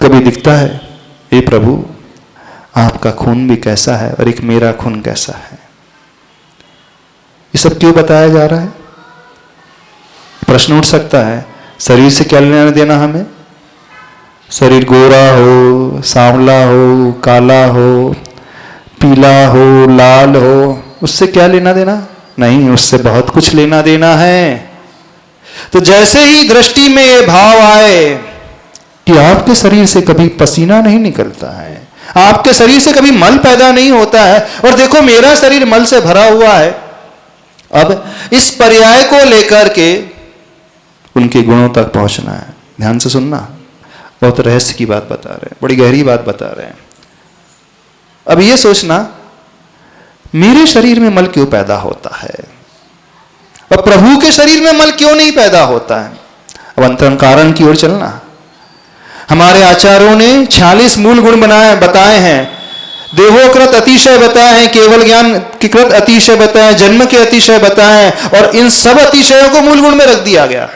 कभी दिखता है, हे प्रभु आपका खून भी कैसा है और एक मेरा खून कैसा है? ये सब क्यों बताया जा रहा है? प्रश्न उठ सकता है, शरीर से क्या लेना देना हमें? शरीर गोरा हो, सांवला हो, काला हो, पीला हो, लाल हो, उससे क्या लेना देना? नहीं, उससे बहुत कुछ लेना देना है। तो जैसे ही दृष्टि में ये भाव आए कि आपके शरीर से कभी पसीना नहीं निकलता है, आपके शरीर से कभी मल पैदा नहीं होता है, और देखो मेरा शरीर मल से भरा हुआ है। अब इस पर्याय को लेकर के उनके गुणों तक पहुंचना है। ध्यान से सुनना, बहुत रहस्य की बात बता रहे हैं, बड़ी गहरी बात बता रहे हैं। अब ये सोचना, मेरे शरीर में मल क्यों पैदा होता है और प्रभु के शरीर में मल क्यों नहीं पैदा होता है? अब अंतरंग कारण की ओर चलना। हमारे आचार्यों ने 46 मूल गुण बताए हैं। देहोकृत अतिशय बताए हैं, केवल ज्ञान के कृत अतिशय बताए हैं, जन्म के अतिशय बताए हैं, और इन सब अतिशयों को मूल गुण में रख दिया गया।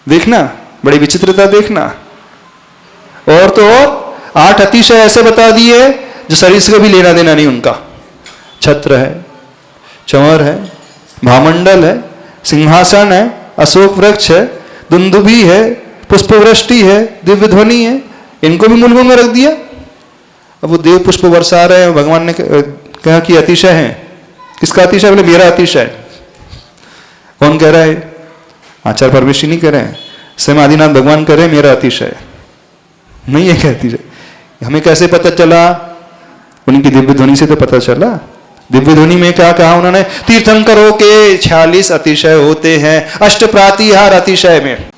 देखना, बड़ी विचित्रता देखना। और तो और 8 अतिशय ऐसे बता दिए जो शरीर से कभी लेना देना नहीं उनका। छत्र है, चंवर है, भामंडल है, सिंहासन है, अशोक वृक्ष है, दुंदुभी है, पुष्पवृष्टि है, दिव्य ध्वनि है, इनको भी मूल गुण में रख दिया। अब वो देव पुष्प बरसा रहे हैं, भगवान ने कहा कि अतिशय है। किसका अतिशय? बोले मेरा अतिशय। कौन कह रहा है? आचार्य परमेश नहीं कह रहे हैं, स्वयं आदिनाथ भगवान कह रहे हैं मेरा अतिशय नहीं है। क्या अतिशय? हमें कैसे पता चला? उनकी दिव्य ध्वनि से तो पता चला। दिव्य ध्वनि में क्या कहा उन्होंने? तीर्थंकरों के 46 अतिशय होते हैं, अष्ट प्रातिहार अतिशय में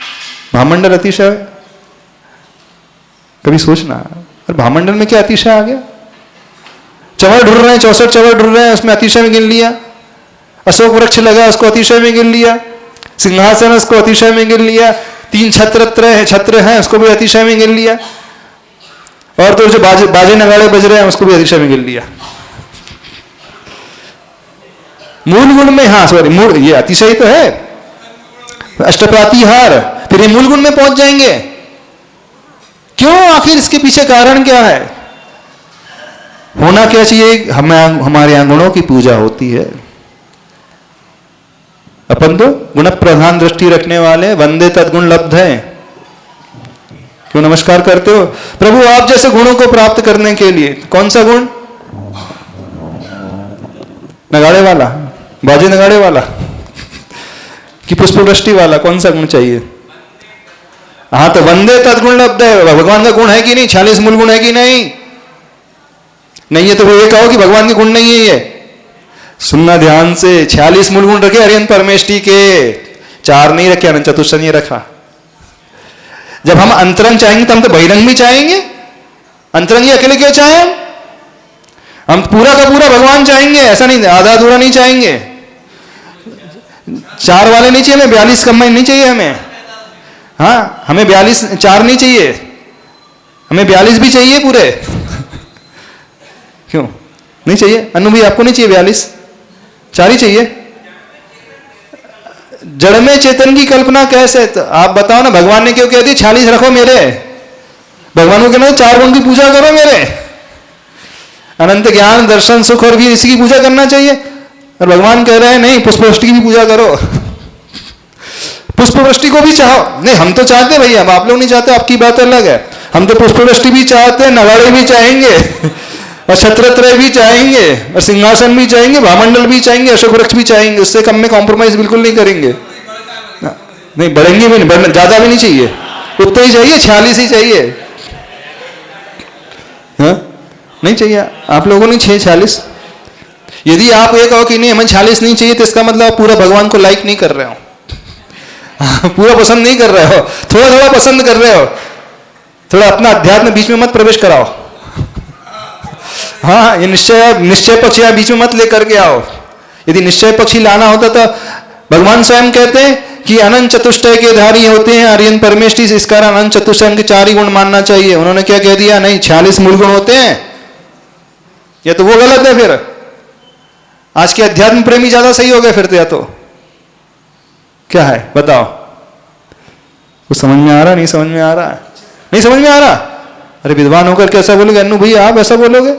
भामंडल अतिशय। कभी सोचना, और भामंडल में क्या अतिशय आ गया? चंवर ढूंढ रहे हैं, 64 चंवर ढूंढ रहे हैं, उसमें अतिशय में गिन लिया। अशोक वृक्ष लगा, उसको अतिशय में गिन लिया। सिंहासन, उसको अतिशय में गिन लिया। 3 छत्र हैं, उसको भी अतिशय में गिन लिया। और तो जो बाजे नगाड़े बज रहे हैं उसको भी अतिशय में गिन लिया। मूल गुण में, हाँ सॉरी, मूल ये अतिशय तो है, अष्टप्रातिहार, फिर ये मूल गुण में पहुंच जाएंगे। क्यों? आखिर इसके पीछे कारण क्या है? होना क्या चाहिए? हमारे यहां गुणों की पूजा होती है। अपन तो गुण प्रधान दृष्टि रखने वाले, वंदे तद्गुण लब्ध है। क्यों नमस्कार करते हो? प्रभु आप जैसे गुणों को प्राप्त करने के लिए। कौन सा गुण? नगाड़े वाला, बाजे नगाड़े वाला कि पुष्पवृष्टि वाला? कौन सा गुण चाहिए? हाँ, तो वंदे तद्गुण लब्ध है। भगवान का गुण है कि नहीं? 46 मूल गुण है कि नहीं? नहीं है तो वो ये कहो कि भगवान के गुण नहीं है। ये सुनना ध्यान से। 46 मूल गुण रखे हरिहर परमेष्टि के, 4 नहीं रखे, अनंत चतुष्ट नहीं रखा। जब हम अंतरंग चाहेंगे तो हम तो बहिरंग भी चाहेंगे। अंतरंग ही अकेले क्यों चाहें? हम पूरा का पूरा भगवान चाहेंगे, ऐसा नहीं, आधा अधूरा नहीं चाहेंगे। 4 वाले नहीं चाहिए हमें, 42 कंबाइन नहीं चाहिए हमें। हाँ, हमें 42 4 नहीं चाहिए, हमें 42 भी चाहिए पूरे। क्यों नहीं चाहिए? अनु भाई आपको नहीं चाहिए 42? 4 ही चाहिए। जड़ में चेतन की कल्पना कैसे? तो आप बताओ ना, भगवान ने क्यों कह दी 46 रखो मेरे? भगवान को कहना 4 गुण की पूजा करो मेरे। अनंत ज्ञान दर्शन सुख और भी इसी की पूजा करना चाहिए। और भगवान कह रहे हैं नहीं, पुष्पवृष्टि की भी पूजा करो। पुष्पवृष्टि को भी चाहो। नहीं, हम तो चाहते भैया, अब आप लोग नहीं चाहते, आपकी बात अलग है। हम तो पुष्पवृष्टि भी चाहते हैं, नगाड़े भी चाहेंगे, और छत्रत्रय भी चाहेंगे, और सिंहासन भी चाहेंगे, भामंडल भी चाहेंगे, अशोक वृक्ष भी चाहेंगे। उससे कम में कॉम्प्रोमाइज बिल्कुल नहीं करेंगे। नहीं, बढ़ेंगे भी नहीं, ज्यादा भी नहीं चाहिए, उतना ही चाहिए, 46 ही चाहिए। हाँ, नहीं चाहिए आप लोगों ने 46। यदि आप ये कहो कि नहीं हमें 46 नहीं चाहिए, तो इसका मतलब आप पूरा भगवान को लाइक नहीं कर रहे हो। पूरा पसंद नहीं कर रहे हो, थोड़ा थोड़ा पसंद कर रहे हो। थोड़ा अपना अध्यात्म बीच में मत प्रवेश कराओ। हाँ, ये निश्चय पक्ष यहाँ बीच में मत लेकर के आओ। यदि निश्चय पक्षी लाना होता तो भगवान स्वयं कहते हैं कि अनंत चतुष्टय के धारी होते हैं आर्यन परमेष्टि, इस कारण अनंत चतुष्टय के 4 ही गुण मानना चाहिए। उन्होंने क्या कह दिया, नहीं 46 मूल गुण होते हैं। या तो वो गलत है, फिर आज के अध्यात्म प्रेमी ज्यादा सही हो गए फिर तो, या तो क्या है बताओ। वो समझ में आ रहा, नहीं समझ में आ रहा, नहीं समझ में आ रहा। अरे विद्वान होकर कैसा बोलोगे अन्नू भैया, आप ऐसा बोलोगे?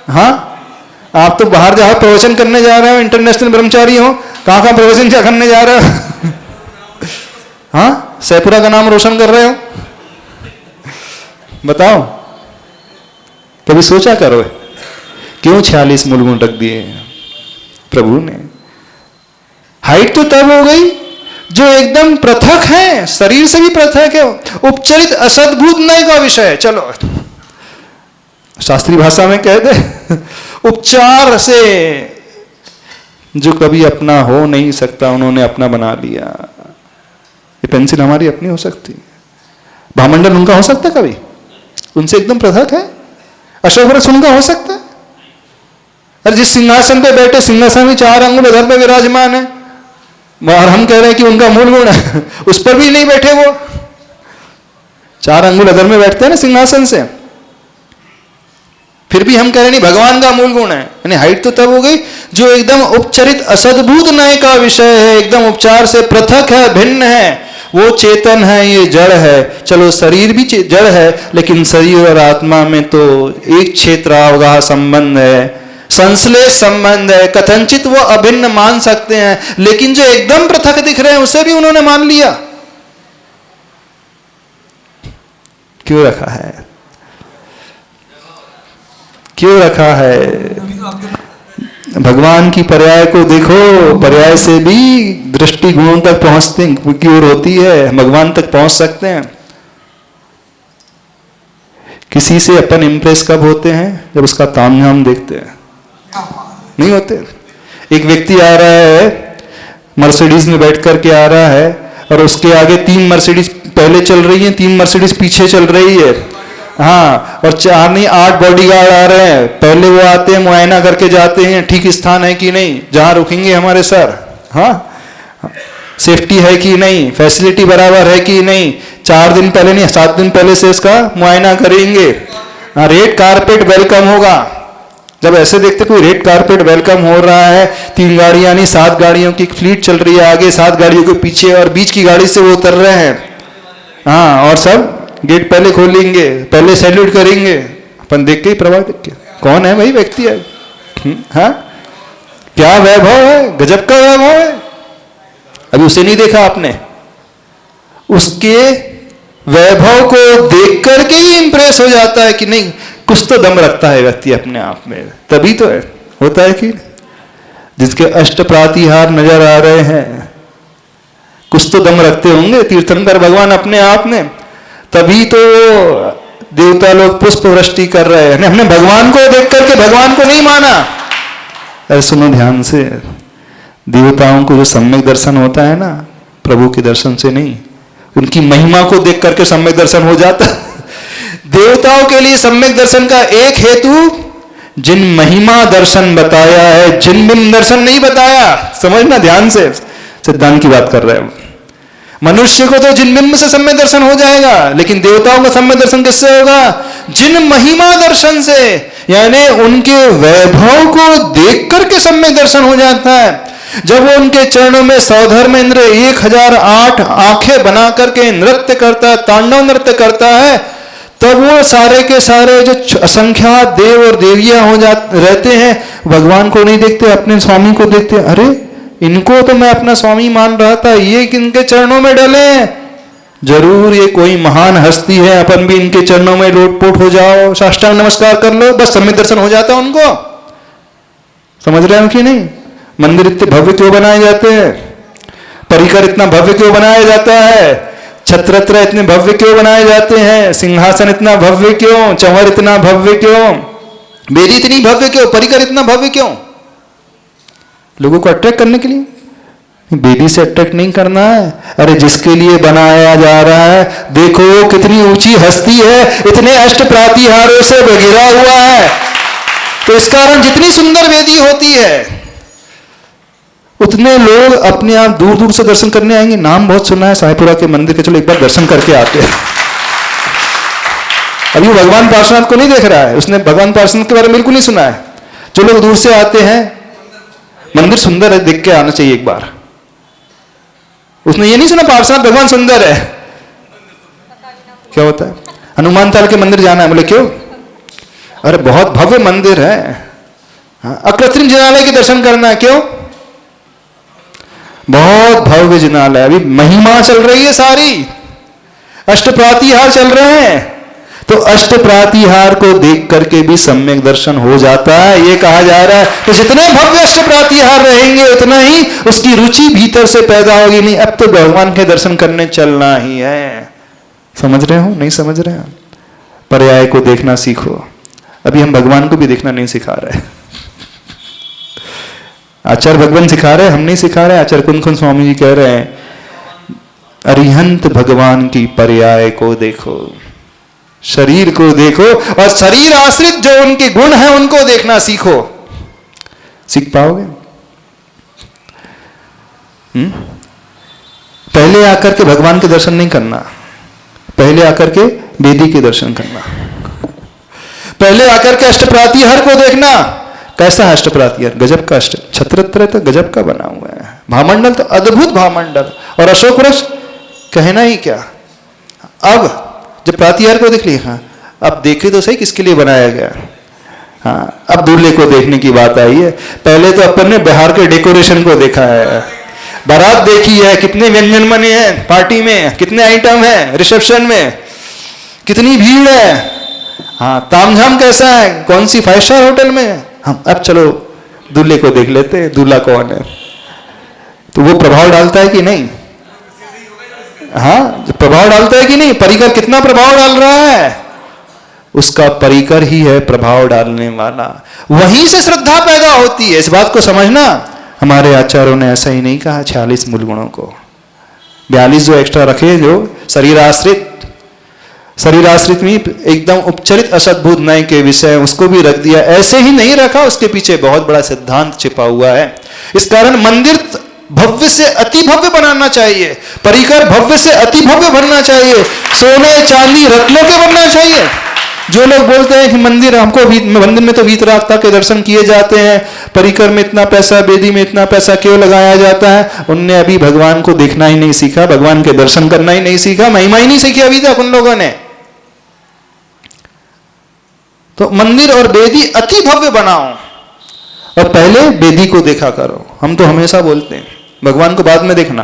हाँ, आप तो बाहर जहां प्रवचन करने जा रहे हो, इंटरनेशनल ब्रह्मचारी हो, कहां प्रवचन क्या करने जा रहे हो? हाँ, सैपुरा का नाम रोशन कर रहे हो, बताओ। कभी सोचा करो क्यों 46 मूल गुण रख दिए प्रभु ने? हाइट तो तब हो गई जो एकदम पृथक है, शरीर से भी पृथक है, उपचरित असद्भुत नय का विषय। चलो शास्त्रीय भाषा में कह दे, उपचार से जो कभी अपना हो नहीं सकता उन्होंने अपना बना लिया। ये पेंसिल हमारी अपनी हो सकती है, भामंडल उनका हो सकता है कभी? उनसे एकदम पृथक है। अशोक वृक्ष उनका हो सकता है? अरे जिस सिंहासन पे बैठे, सिंहासन में 4 अंगुल इधर पे विराजमान है, और हम कह रहे हैं कि उनका मूल गुण है, उस पर भी नहीं बैठे वो। 4 अंगुल इधर में बैठते हैं ना सिंहासन से, फिर भी हम कह रहे नहीं भगवान का मूल गुण है। यानी हाइट तो तब हो गई जो एकदम उपचरित असद्भुत नय का विषय है, एकदम उपचार से पृथक है, भिन्न है। वो चेतन है, ये जड़ है। चलो शरीर भी जड़ है, लेकिन शरीर और आत्मा में तो एक क्षेत्रावगाह संबंध है, संश्लेष संबंध है, कथनचित वो अभिन्न मान सकते हैं, लेकिन जो एकदम पृथक दिख रहे हैं उसे भी उन्होंने मान लिया। क्यों रखा है? क्यों रखा है? भगवान की पर्याय को देखो, पर्याय से भी दृष्टि गुणों तक पहुंचते की ओर होती है, भगवान तक पहुंच सकते हैं। किसी से अपन इंप्रेस कब होते हैं? जब उसका तामझाम देखते हैं, नहीं होते? एक व्यक्ति आ रहा है, मर्सिडीज में बैठ करके आ रहा है, और उसके आगे 3 मर्सिडीज पहले चल रही हैं, 3 मर्सिडीज पीछे चल रही है। हाँ, और 4 नहीं 8 बॉडीगार्ड आ रहे हैं। पहले वो आते हैं, मुआयना करके जाते हैं ठीक स्थान है कि नहीं, जहां रुकेंगे हमारे सर, हाँ सेफ्टी है कि नहीं, फैसिलिटी बराबर है कि नहीं। 4 दिन पहले नहीं 7 दिन पहले से इसका मुआयना करेंगे। रेड कारपेट वेलकम होगा। जब ऐसे देखते कोई रेड कारपेट वेलकम हो रहा है, 3 गाड़ियां नहीं 7 गाड़ियों की फ्लीट चल रही है आगे, 7 गाड़ियों के पीछे, और बीच की गाड़ी से वो उतर रहे हैं। हाँ, और सब गेट पहले खोलेंगे, पहले सैल्यूट करेंगे। अपन देख के ही प्रभाव देख के, कौन है वही व्यक्ति है। हाँ, क्या वैभव है, गजब का वैभव है। अभी उसे नहीं देखा आपने, उसके वैभव को देख करके ही इंप्रेस हो जाता है कि नहीं कुछ तो दम रखता है व्यक्ति अपने आप में, तभी तो है होता है कि जिसके अष्ट प्रातिहार नजर आ रहे हैं, कुछ तो दम रखते होंगे तीर्थंकर भगवान अपने आप में, तभी तो देवता लोग पुष्प वृष्टि कर रहे हैं। हमने भगवान को देख करके भगवान को नहीं माना। अरे सुनो ध्यान से, देवताओं को जो सम्यक दर्शन होता है ना, प्रभु के दर्शन से नहीं, उनकी महिमा को देख करके सम्यक दर्शन हो जाता। देवताओं के लिए सम्यक दर्शन का एक हेतु जिन महिमा दर्शन बताया है, जिन बिन दर्शन नहीं बताया। समझना ध्यान से, सिद्धांत की बात कर रहे हैं। मनुष्य को तो जिन बिंब से सम्यक दर्शन हो जाएगा, लेकिन देवताओं का सम्यक दर्शन किससे होगा? जिन महिमा दर्शन से, यानी उनके वैभव को देख करके सम्यक दर्शन हो जाता है। जब वो उनके चरणों में सौधर्म इंद्र 1008 आंखें बना करके नृत्य करता है, तांडव नृत्य करता है, तब वो सारे के सारे जो असंख्यात देव और देवियां हो जाते रहते हैं, भगवान को नहीं देखते, अपने स्वामी को देखते। अरे इनको तो मैं अपना स्वामी मान रहा था, ये किनके चरणों में डले? जरूर ये कोई महान हस्ती है, अपन भी इनके चरणों में लोटपोट हो जाओ, साष्टांग नमस्कार कर लो, बस सम्यक दर्शन हो जाता है उनको। समझ रहे हो कि नहीं? मंदिर इतने भव्य क्यों बनाए जाते हैं? परिकर इतना भव्य क्यों बनाया जाता है? छत्रत्र इतने भव्य क्यों बनाए जाते हैं? सिंहासन इतना भव्य क्यों? चंवर इतना भव्य क्यों? वेदी इतनी भव्य क्यों? परिकर इतना भव्य क्यों? लोगों को अट्रैक्ट करने के लिए। बेदी से अट्रैक्ट नहीं करना है। अरे जिसके लिए बनाया जा रहा है, देखो कितनी ऊंची हस्ती है, इतने अष्ट प्रातिहारों से घिरा हुआ है। तो इस कारण जितनी सुंदर वेदी होती है उतने लोग अपने आप दूर दूर से दर्शन करने आएंगे। नाम बहुत सुना है साईपुरा के मंदिर के, चलो एक बार दर्शन करके आते हैं। अभी भगवान पार्श्वनाथ को नहीं देख रहा है, उसने भगवान पार्श्वनाथ के बारे में बिल्कुल नहीं सुना है। जो लोग दूर से आते हैं, मंदिर सुंदर है, देख के आना चाहिए एक बार। उसने ये नहीं सुना पार्श्वनाथ भगवान सुंदर है। क्या होता है? हनुमान ताल के मंदिर जाना है, बोले क्यों? अरे बहुत भव्य मंदिर है। अकृत्रिम जिनालय के दर्शन करना है, क्यों? बहुत भव्य जिनालय, अभी महिमा चल रही है सारी, अष्ट प्रातिहार चल रहे हैं। तो अष्ट प्रातिहार को देख करके भी सम्यक दर्शन हो जाता है। ये कहा जा रहा है कि जितने भव्य अष्ट प्रातिहार रहेंगे उतना ही उसकी रुचि भीतर से पैदा होगी। नहीं, अब तो भगवान के दर्शन करने चलना ही है। समझ रहे हो? नहीं समझ रहे हो? पर्याय को देखना सीखो। अभी हम भगवान को भी देखना नहीं सिखा रहे। आचार्य भगवान सिखा रहे, हम नहीं सिखा रहे। आचार्य कुंद स्वामी जी कह रहे हैं, अरिहंत भगवान की पर्याय को देखो, शरीर को देखो, और शरीर आश्रित जो उनके गुण हैं उनको देखना सीखो। सीख पाओगे? पहले आकर के भगवान के दर्शन नहीं करना, पहले आकर के वेदी के दर्शन करना। पहले आकर के अष्ट प्रातिहार को देखना। कैसा है अष्ट प्रातिहार? गजब का अष्ट छत्रत्र तो गजब का बना हुआ है। भामंडल तो अद्भुत भामंडल, और अशोक वृक्ष कहना ही क्या। अब जब प्रातिहार को देख लिया, हाँ अब देखे तो सही किसके लिए बनाया गया। हाँ, अब दूल्हे को देखने की बात आई है। पहले तो अपन ने बिहार के डेकोरेशन को देखा है, बारात देखी है, कितने व्यंजन बने हैं पार्टी में, कितने आइटम है रिसेप्शन में, कितनी भीड़ है। हाँ, तामझाम कैसा है, कौन सी 5 स्टार होटल में। हम अब चलो दूल्हे को देख लेते हैं, दूल्हा कौन है। तो वो प्रभाव डालता है कि नहीं? हाँ, प्रभाव डालता है कि नहीं? परिकर कितना प्रभाव डाल रहा है? उसका परिकर ही है प्रभाव डालने वाला। वहीं से श्रद्धा पैदा होती है। इस बात को समझना। हमारे आचार्यों ने ऐसा ही नहीं कहा 46 मूल गुणों को, 42 जो एक्स्ट्रा रखे, जो शरीर आश्रित में एकदम उपचरित असद्भुत नय के विषय, उसको भी रख दिया। ऐसे ही नहीं रखा, उसके पीछे बहुत बड़ा सिद्धांत छिपा हुआ है। इस कारण मंदिर भव्य से अति भव्य बनाना चाहिए, परिकर भव्य से अति भव्य बनना चाहिए, सोने चांदी रत्नों के बनना चाहिए। जो लोग बोलते हैं कि मंदिर में तो वीतरागता के दर्शन किए जाते हैं, परिकर में इतना पैसा, वेदी में इतना पैसा क्यों लगाया जाता है, उनने अभी भगवान को देखना ही नहीं सीखा, भगवान के दर्शन करना ही नहीं सीखा, महिमा ही नहीं सीखी अभी तक उन लोगों ने। तो मंदिर और वेदी अति भव्य बनाओ, और पहले वेदी को देखा करो। हम तो हमेशा बोलते हैं भगवान को बाद में देखना।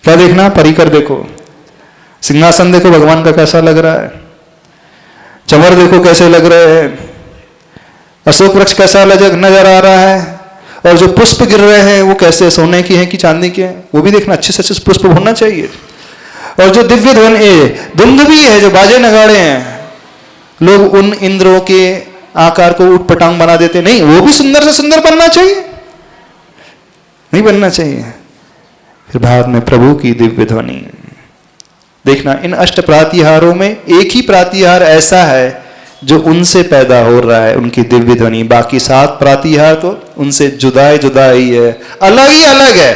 क्या देखना? परिकर देखो, सिंहासन देखो भगवान का कैसा लग रहा है, चमर देखो कैसे लग रहे हैं, अशोक वृक्ष कैसा नजर आ रहा है, और जो पुष्प गिर रहे हैं वो कैसे सोने की हैं कि चांदी के हैं, वो भी देखना। अच्छे से अच्छे पुष्प होना चाहिए। और जो दिव्य धुंध भी है, जो बाजे नगाड़े हैं, लोग उन इंद्रों के आकार को उटपटांग बना देते नहीं, वो भी सुंदर से सुंदर बनना चाहिए, नहीं बनना चाहिए। फिर बाद में प्रभु की दिव्य ध्वनि देखना। इन अष्ट प्रातिहारों में एक ही प्रातिहार ऐसा है जो उनसे पैदा हो रहा है, उनकी दिव्य ध्वनि। बाकी 7 प्रातिहार तो उनसे जुदा ही है, अलग ही अलग है।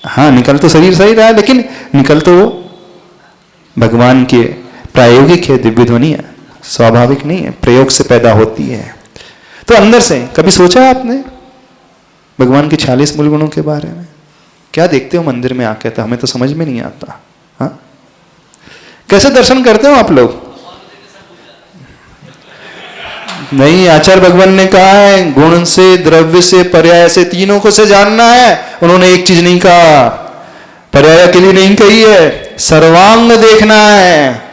हाँ, निकल तो शरीर सही रहा है, लेकिन निकल तो भगवान के प्रायोगिक है, दिव्य ध्वनि है, स्वाभाविक नहीं है, प्रयोग से पैदा होती है। तो अंदर से कभी सोचा आपने भगवान के 46 मूल गुणों के बारे में? क्या देखते हो मंदिर में आके? तो हमें तो समझ में नहीं आता। हाँ, कैसे दर्शन करते हो आप लोग? नहीं, आचार्य भगवान ने कहा है गुण से, द्रव्य से, पर्याय से, तीनों को से जानना है। उन्होंने एक चीज नहीं कहा, पर्याय के लिए नहीं कही है, सर्वांग देखना है।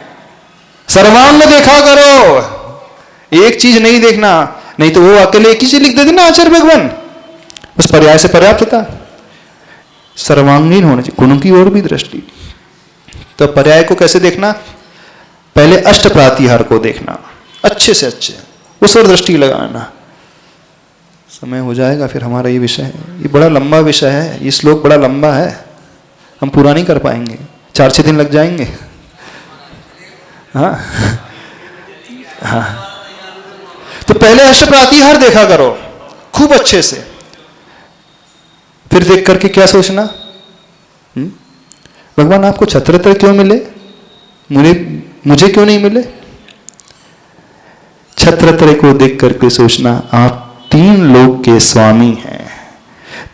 सर्वांग देखा करो, एक चीज नहीं देखना। नहीं तो वो अकेले एक ही चीज लिख देते ना आचार्य भगवान, उस पर्याय से पर्याप्त था। सर्वांगीण होना चाहिए, गुणों की ओर भी दृष्टि। तो पर्याय को कैसे देखना? पहले अष्ट प्रातिहार को देखना, अच्छे से अच्छे, उस ओर दृष्टि लगाना। समय हो जाएगा फिर हमारा ये विषय है, ये बड़ा लंबा विषय है, ये श्लोक बड़ा लंबा है, हम पूरा नहीं कर पाएंगे, 4-6 दिन लग जाएंगे। हाँ हाँ, तो पहले अष्टप्रातिहार देखा करो खूब अच्छे से, फिर देख करके क्या सोचना, भगवान आपको छत्रत्र क्यों मिले, मुझे क्यों नहीं मिले। छत्रत्र को देख करके सोचना आप 3 लोक के स्वामी हैं,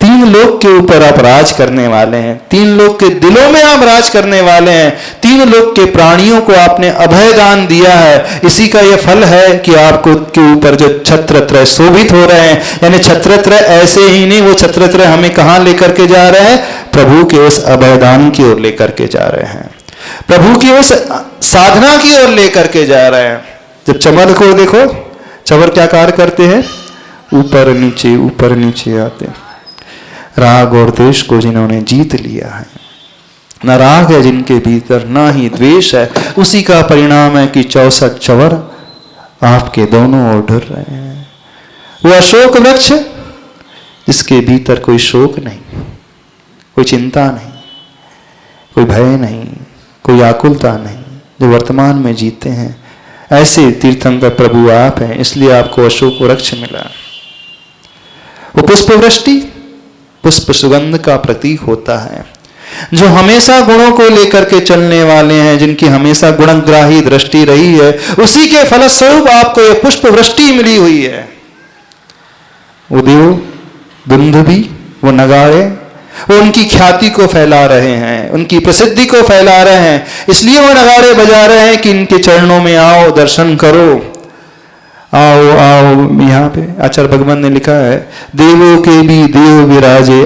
3 लोक के ऊपर आप राज करने वाले हैं, 3 लोक के दिलों में आप राज करने वाले हैं, 3 लोक के प्राणियों को आपने अभय दान दिया है। इसी का यह फल है कि आपको के ऊपर जो छत्रत्र शोभित हो रहे हैं, यानी छत्रत्र ऐसे ही नहीं, वो छत्रत्र हमें कहां लेकर के जा रहे हैं, प्रभु के उस अभय दान की ओर लेकर के जा रहे हैं, प्रभु की उस साधना की ओर लेकर के जा रहे हैं। जब चमर को देखो, चमर क्या कार्य करते हैं, ऊपर नीचे आते हैं। राग और द्वेष को जिन्होंने जीत लिया है, न राग है जिनके भीतर ना ही द्वेष है, उसी का परिणाम है कि 64 चवर आपके दोनों ओर ढुर रहे हैं। वो अशोक वृक्ष जिसके भीतर कोई शोक नहीं, कोई चिंता नहीं, कोई भय नहीं, कोई आकुलता नहीं, जो वर्तमान में जीते हैं, ऐसे तीर्थंकर प्रभु आप हैं, इसलिए आपको अशोक वृक्ष मिला। वो पुष्प वृष्टि, पुष्प सुगंध का प्रतीक होता है, जो हमेशा गुणों को लेकर के चलने वाले हैं, जिनकी हमेशा गुणग्राही दृष्टि रही है, उसी के फलस्वरूप आपको ये पुष्प वृष्टि मिली हुई है। वो देव दुंदुभी, वो नगाड़े, वो उनकी ख्याति को फैला रहे हैं, उनकी प्रसिद्धि को फैला रहे हैं, इसलिए वो नगाड़े बजा रहे हैं कि इनके चरणों में आओ, दर्शन करो, आओ आओ। यहाँ पे आचार्य भगवान ने लिखा है, देवों के भी देव विराजे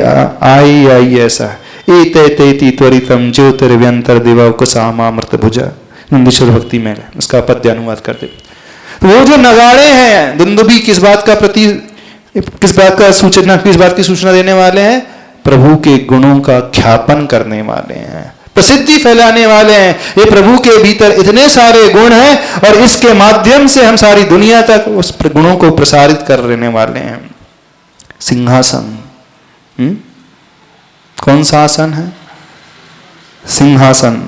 आई आई ऐसा एति त्वरितम ज्योतिर्व्यंतर देवा कुसामामृत भुजा, नंदीश्वर भक्ति में उसका पद्य अनुवाद करते। तो वो जो नगाड़े हैं, दुंदुभी किस बात का सूचना, किस बात की सूचना देने वाले हैं, प्रभु के गुणों का ख्यापन करने वाले हैं, प्रसिद्धि फैलाने वाले हैं। ये प्रभु के भीतर इतने सारे गुण हैं और इसके माध्यम से हम सारी दुनिया तक उस गुणों को प्रसारित कर लेने वाले हैं। सिंहासन, कौन सा आसन है, सिंहासन।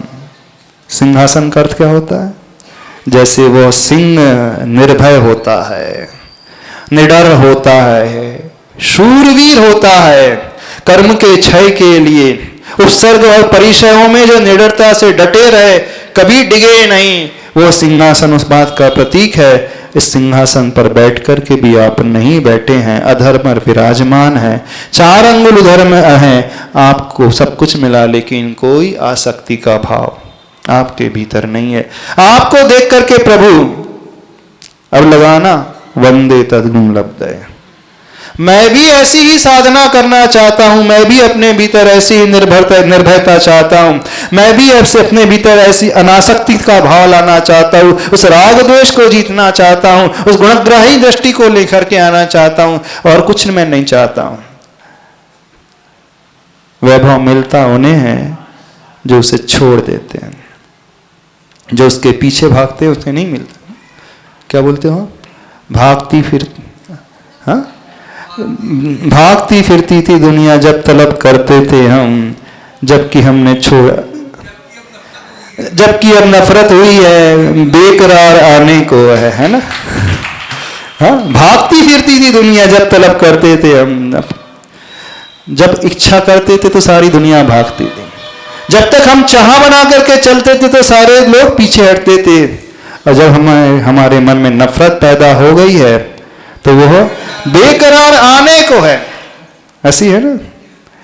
सिंहासन का अर्थ क्या होता है, जैसे वो सिंह निर्भय होता है, निडर होता है, शूरवीर होता है, कर्म के क्षय के लिए उपसर्ग और परिचयों में जो निडरता से डटे रहे, कभी डिगे नहीं, वो सिंहासन उस बात का प्रतीक है। इस सिंहासन पर बैठकर के भी आप नहीं बैठे हैं, अधर्म पर विराजमान है, 4 अंगुल उधर में हैं, आपको सब कुछ मिला लेकिन कोई आसक्ति का भाव आपके भीतर नहीं है। आपको देख करके प्रभु अब लगाना वंदे तद्गुण लब्धे, मैं भी ऐसी ही साधना करना चाहता हूं, मैं भी अपने भीतर ऐसी ही निर्भयता चाहता हूं, मैं भी ऐसे अपने भीतर ऐसी अनासक्ति का भाव लाना चाहता हूं, उस राग द्वेष को जीतना चाहता हूं, उस गुणग्राही दृष्टि को लेकर के आना चाहता हूं, और कुछ मैं नहीं चाहता हूं। वैभव मिलता उन्हें है जो उसे छोड़ देते हैं, जो उसके पीछे भागते हैं उसे नहीं मिलता। क्या बोलते हो, भागती फिरती, हाँ, भागती फिरती थी दुनिया जब तलब करते थे हम, जबकि हमने छोड़ा, जबकि अब नफरत हुई है, बेकरार आने को है ना। हाँ, भागती फिरती थी दुनिया जब तलब करते थे हम, जब इच्छा करते थे तो सारी दुनिया भागती थी, जब तक हम चाह बना करके चलते थे तो सारे लोग पीछे हटते थे, और जब हमारे मन में नफरत पैदा हो गई है तो वह बेकरार आने को है। ऐसी है ना,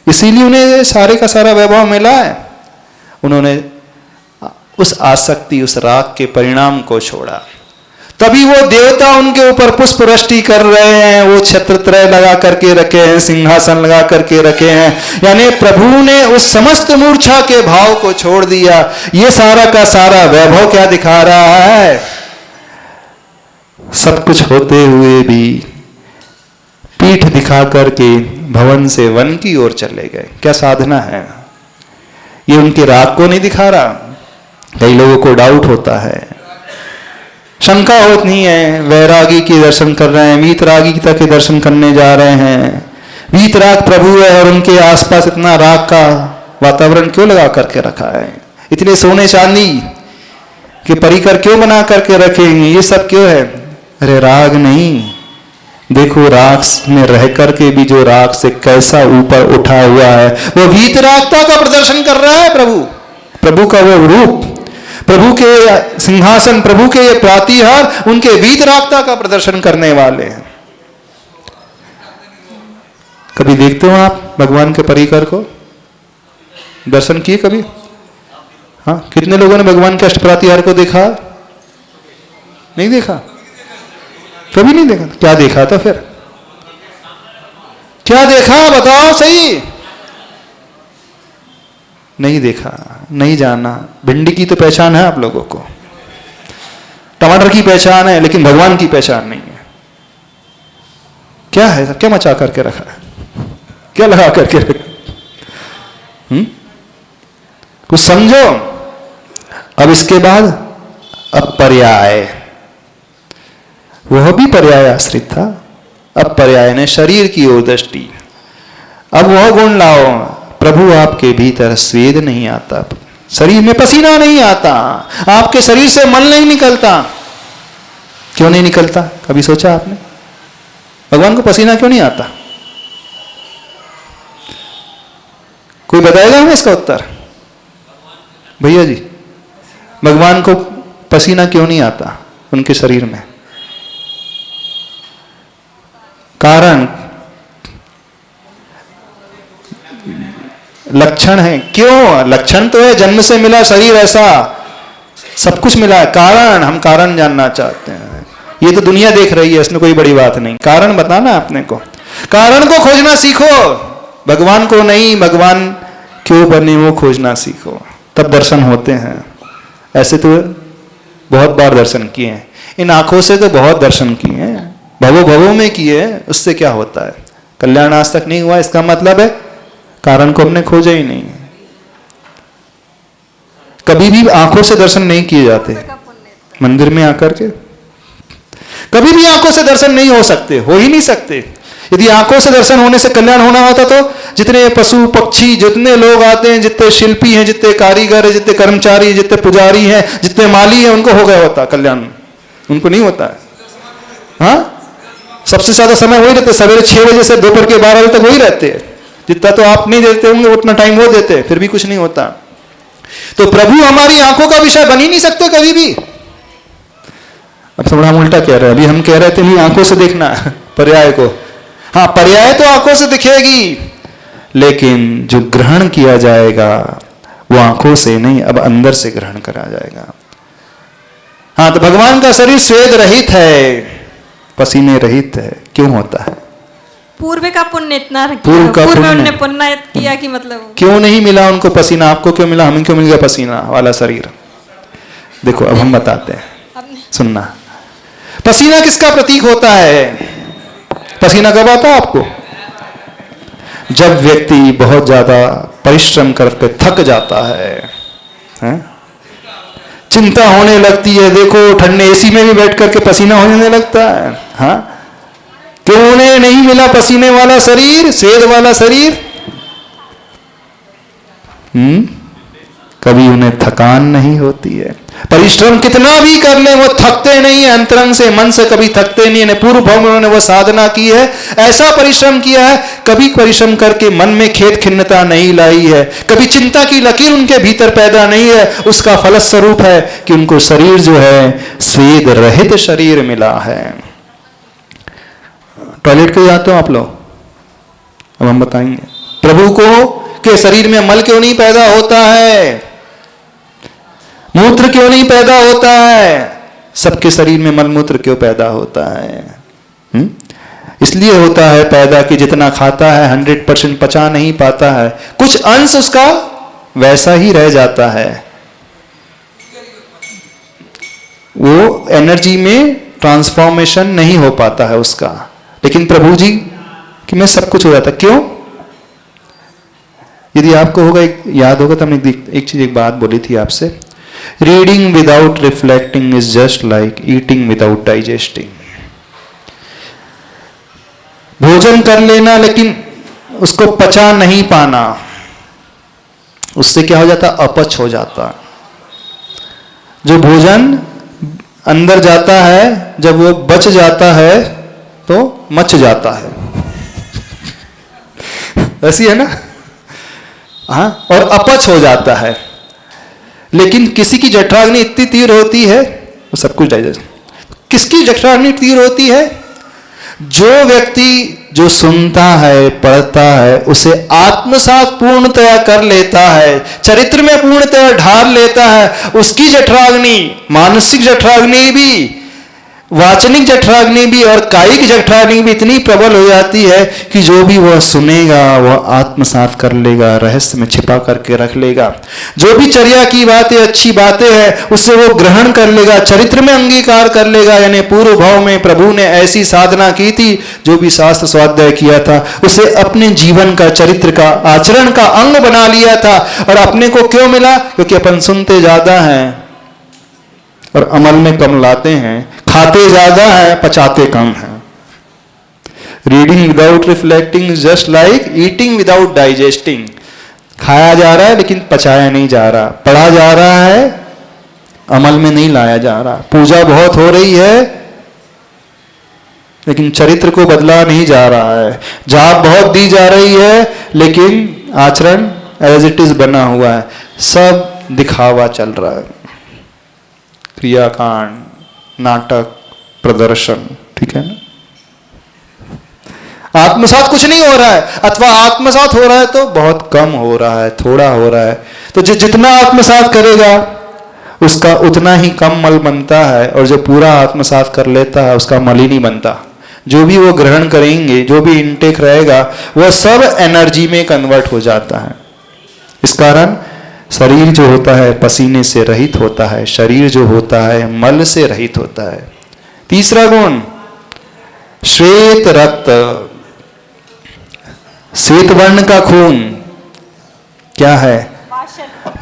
इसीलिए उन्हें सारे का सारा वैभव मिला है। उन्होंने उस आसक्ति, उस राग के परिणाम को छोड़ा, तभी वो देवता उनके ऊपर पुष्प वृष्टि कर रहे हैं, वो छत्रत्रय लगा करके रखे हैं, सिंहासन लगा करके रखे हैं, यानी प्रभु ने उस समस्त मूर्छा के भाव को छोड़ दिया। ये सारा का सारा वैभव क्या दिखा रहा है, सब कुछ होते हुए भी पीठ दिखा करके भवन से वन की ओर चले गए। क्या साधना है, ये उनके राग को नहीं दिखा रहा। कई लोगों को डाउट होता है, शंका होती है, वैरागी के दर्शन कर रहे हैं, वीतरागिता के दर्शन करने जा रहे हैं। वीतराग प्रभु है और उनके आसपास इतना राग का वातावरण क्यों लगा करके रखा है? इतने सोने चांदी के परिकर क्यों बना करके रखेंगे? ये सब क्यों है? अरे राग नहीं, देखो राग में रह करके भी जो राग से कैसा ऊपर उठा हुआ है, वो वीतरागता का प्रदर्शन कर रहा है। प्रभु का वो रूप, प्रभु के सिंहासन, प्रभु के ये प्रातिहार उनके वीतरागता का प्रदर्शन करने वाले हैं। कभी देखते हो आप भगवान के परिकर को? दर्शन किए कभी? हाँ, कितने लोगों ने भगवान के अष्टप्रातिहार को देखा? नहीं देखा? कभी नहीं देखा? क्या देखा था फिर? क्या देखा बताओ सही? नहीं देखा, नहीं जाना। भिंडी की तो पहचान है आप लोगों को, टमाटर की पहचान है, लेकिन भगवान की पहचान नहीं है। क्या है? क्या मचा करके रखा है? क्या लगा करके रखा? कुछ समझो। अब इसके बाद अब पर्याय, वह भी पर्याय आश्रित था। अब पर्याय ने शरीर की ओर दृष्टि। अब वह गुण लाओ, प्रभु आपके भीतर स्वेद नहीं आता, शरीर में पसीना नहीं आता, आपके शरीर से मल नहीं निकलता। क्यों नहीं निकलता? कभी सोचा आपने? भगवान को पसीना क्यों नहीं आता? कोई बताएगा हमें इसका उत्तर? भैया जी, भगवान को पसीना क्यों नहीं आता उनके शरीर में? कारण, लक्षण है। क्यों? लक्षण तो है, जन्म से मिला शरीर ऐसा, सब कुछ मिला है। कारण, हम कारण जानना चाहते हैं। ये तो दुनिया देख रही है, इसमें कोई बड़ी बात नहीं। कारण बताना आपने को, कारण को खोजना सीखो, भगवान को नहीं। भगवान क्यों बने वो खोजना सीखो, तब दर्शन होते हैं। ऐसे तो बहुत बार दर्शन किए हैं, इन आंखों से तो बहुत दर्शन किए हैं, भवों में किए हैं। उससे क्या होता है? कल्याण आज तक नहीं हुआ, इसका मतलब है कारण को हमने खोजा ही नहीं। कभी भी आंखों से दर्शन नहीं किए जाते मंदिर में आकर के, कभी भी आंखों से दर्शन नहीं हो सकते, हो ही नहीं सकते। यदि आंखों से दर्शन होने से कल्याण होना होता तो जितने पशु पक्षी, जितने लोग आते हैं, जितने शिल्पी हैं, जितने कारीगर हैं, जितने कर्मचारी, जितने पुजारी हैं, जितने माली हैं, उनको हो गया होता कल्याण। उनको नहीं होता है। हाँ, सबसे ज्यादा समय वही रहते, सवेरे 6 बजे से दोपहर के 12 बजे तक वही रहते हैं। जितना तो आप नहीं देते होंगे उतना टाइम वो देते, फिर भी कुछ नहीं होता। तो प्रभु हमारी आंखों का विषय बन ही नहीं सकते कभी भी। अब थोड़ा हम उल्टा कह रहे हैं। अभी हम कह रहे थे नहीं आंखों से देखना पर्याय को। हाँ, पर्याय तो आंखों से दिखेगी, लेकिन जो ग्रहण किया जाएगा वो आंखों से नहीं, अब अंदर से ग्रहण करा जाएगा। हाँ, तो भगवान का शरीर स्वेद रहित है, पसीने रहित है। क्यों होता है? पूर्व का पुण्य इतना पूर्व में उन्होंने पुण्य किया कि मतलब क्यों नहीं मिला उनको पसीना? आपको क्यों मिला, हमें क्यों मिल गया पसीना वाला शरीर? देखो अब हम बताते हैं, सुनना। पसीना किसका प्रतीक होता है? पसीना कब आता है आपको? जब व्यक्ति बहुत ज्यादा परिश्रम करके थक जाता है? चिंता होने लगती है। देखो ठंडे एसी में भी बैठ करके पसीना होने लगता है। हाँ, क्यों उन्हें नहीं मिला पसीने वाला शरीर, स्वेद वाला शरीर? कभी उन्हें थकान नहीं होती है। परिश्रम कितना भी कर ले वो थकते नहीं है, अंतरंग से, मन से कभी थकते नहीं है। पूर्व भाव में उन्होंने वो साधना की है, ऐसा परिश्रम किया है, कभी परिश्रम करके मन में खेद खिन्नता नहीं लाई है, कभी चिंता की लकीर उनके भीतर पैदा नहीं है। उसका फलस्वरूप है कि उनको शरीर जो है स्वेद रहित शरीर मिला है। टॉयलेट क्यों जाते हो आप लोग? अब हम बताएंगे। प्रभु को के शरीर में मल क्यों नहीं पैदा होता है, मूत्र क्यों नहीं पैदा होता है? सबके शरीर में मल मूत्र क्यों पैदा होता है? इसलिए होता है पैदा कि जितना खाता है 100% पचा नहीं पाता है, कुछ अंश उसका वैसा ही रह जाता है, वो एनर्जी में ट्रांसफॉर्मेशन नहीं हो पाता है उसका। लेकिन प्रभु जी कि मैं सब कुछ हो जाता। क्यों? यदि आपको होगा, याद होगा तो हमने एक बात बोली थी आपसे reading without reflecting is just like eating without digesting. भोजन कर लेना लेकिन उसको पचा नहीं पाना, उससे क्या हो जाता? अपच हो जाता। जो भोजन अंदर जाता है जब वो बच जाता है तो मच जाता है, ऐसी है ना? हाँ, और अपच हो जाता है। लेकिन किसी की जठराग्नि इतनी तीव्र होती है वो सब कुछ डाइजेस्ट। किसकी जठराग्नि तीव्र होती है? जो व्यक्ति जो सुनता है, पढ़ता है, उसे आत्मसात पूर्णतया कर लेता है, चरित्र में पूर्णतया ढाल लेता है, उसकी जठराग्नि, मानसिक जठराग्नि भी, वाचनिक जठराग्नि भी और कायिक जठराग्नि भी इतनी प्रबल हो जाती है कि जो भी वह सुनेगा वह आत्मसात कर लेगा, रहस्य में छिपा करके रख लेगा। जो भी चर्या की बातें, अच्छी बातें हैं, उससे वो ग्रहण कर लेगा, चरित्र में अंगीकार कर लेगा। यानी पूर्व भाव में प्रभु ने ऐसी साधना की थी, जो भी शास्त्र स्वाध्याय किया था उसे अपने जीवन का, चरित्र का, आचरण का अंग बना लिया था। और अपने को क्यों मिला? क्योंकि अपन सुनते ज्यादा हैं और अमल में कम लाते हैं, खाते ज्यादा है, पचाते कम है। Reading without reflecting just like eating without digesting. खाया जा रहा है लेकिन पचाया नहीं जा रहा, पढ़ा जा रहा है, अमल में नहीं लाया जा रहा। पूजा बहुत हो रही है लेकिन चरित्र को बदला नहीं जा रहा है। जाप बहुत दी जा रही है लेकिन आचरण एज इट इज बना हुआ है। सब दिखावा चल रहा है, क्रियाकांड, नाटक, प्रदर्शन, ठीक है ना? आत्मसात कुछ नहीं हो रहा है, अथवा आत्मसात हो रहा है तो बहुत कम हो रहा है, थोड़ा हो रहा है। तो जितना आत्मसात करेगा उसका उतना ही कम मल बनता है, और जो पूरा आत्मसात कर लेता है उसका मल ही नहीं बनता। जो भी वो ग्रहण करेंगे, जो भी इनटेक रहेगा, वह सब एनर्जी में कन्वर्ट हो जाता है। इस कारण शरीर जो होता है पसीने से रहित होता है, शरीर जो होता है मल से रहित होता है। तीसरा गुण, श्वेत रक्त, श्वेत वर्ण का खून क्या है?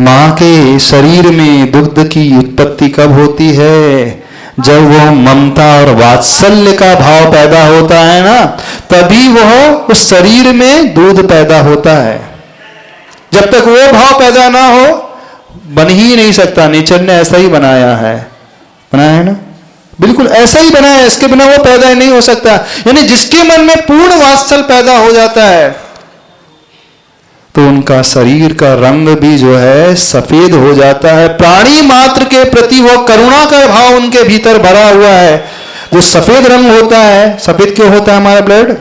मां के शरीर में दुग्ध की उत्पत्ति कब होती है? जब वह ममता और वात्सल्य का भाव पैदा होता है ना, तभी वह उस शरीर में दूध पैदा होता है। जब तक वो भाव पैदा ना हो बन ही नहीं सकता। नेचर ने ऐसा ही बनाया है ना, बिल्कुल ऐसा ही बनाया है, इसके बिना वो पैदा ही नहीं हो सकता। यानी जिसके मन में पूर्ण वात्सल्य पैदा हो जाता है तो उनका शरीर का रंग भी जो है सफेद हो जाता है। प्राणी मात्र के प्रति वो करुणा का भाव उनके भीतर भरा हुआ है। जो सफेद रंग होता है, सफेद क्यों होता है हमारा ब्लड?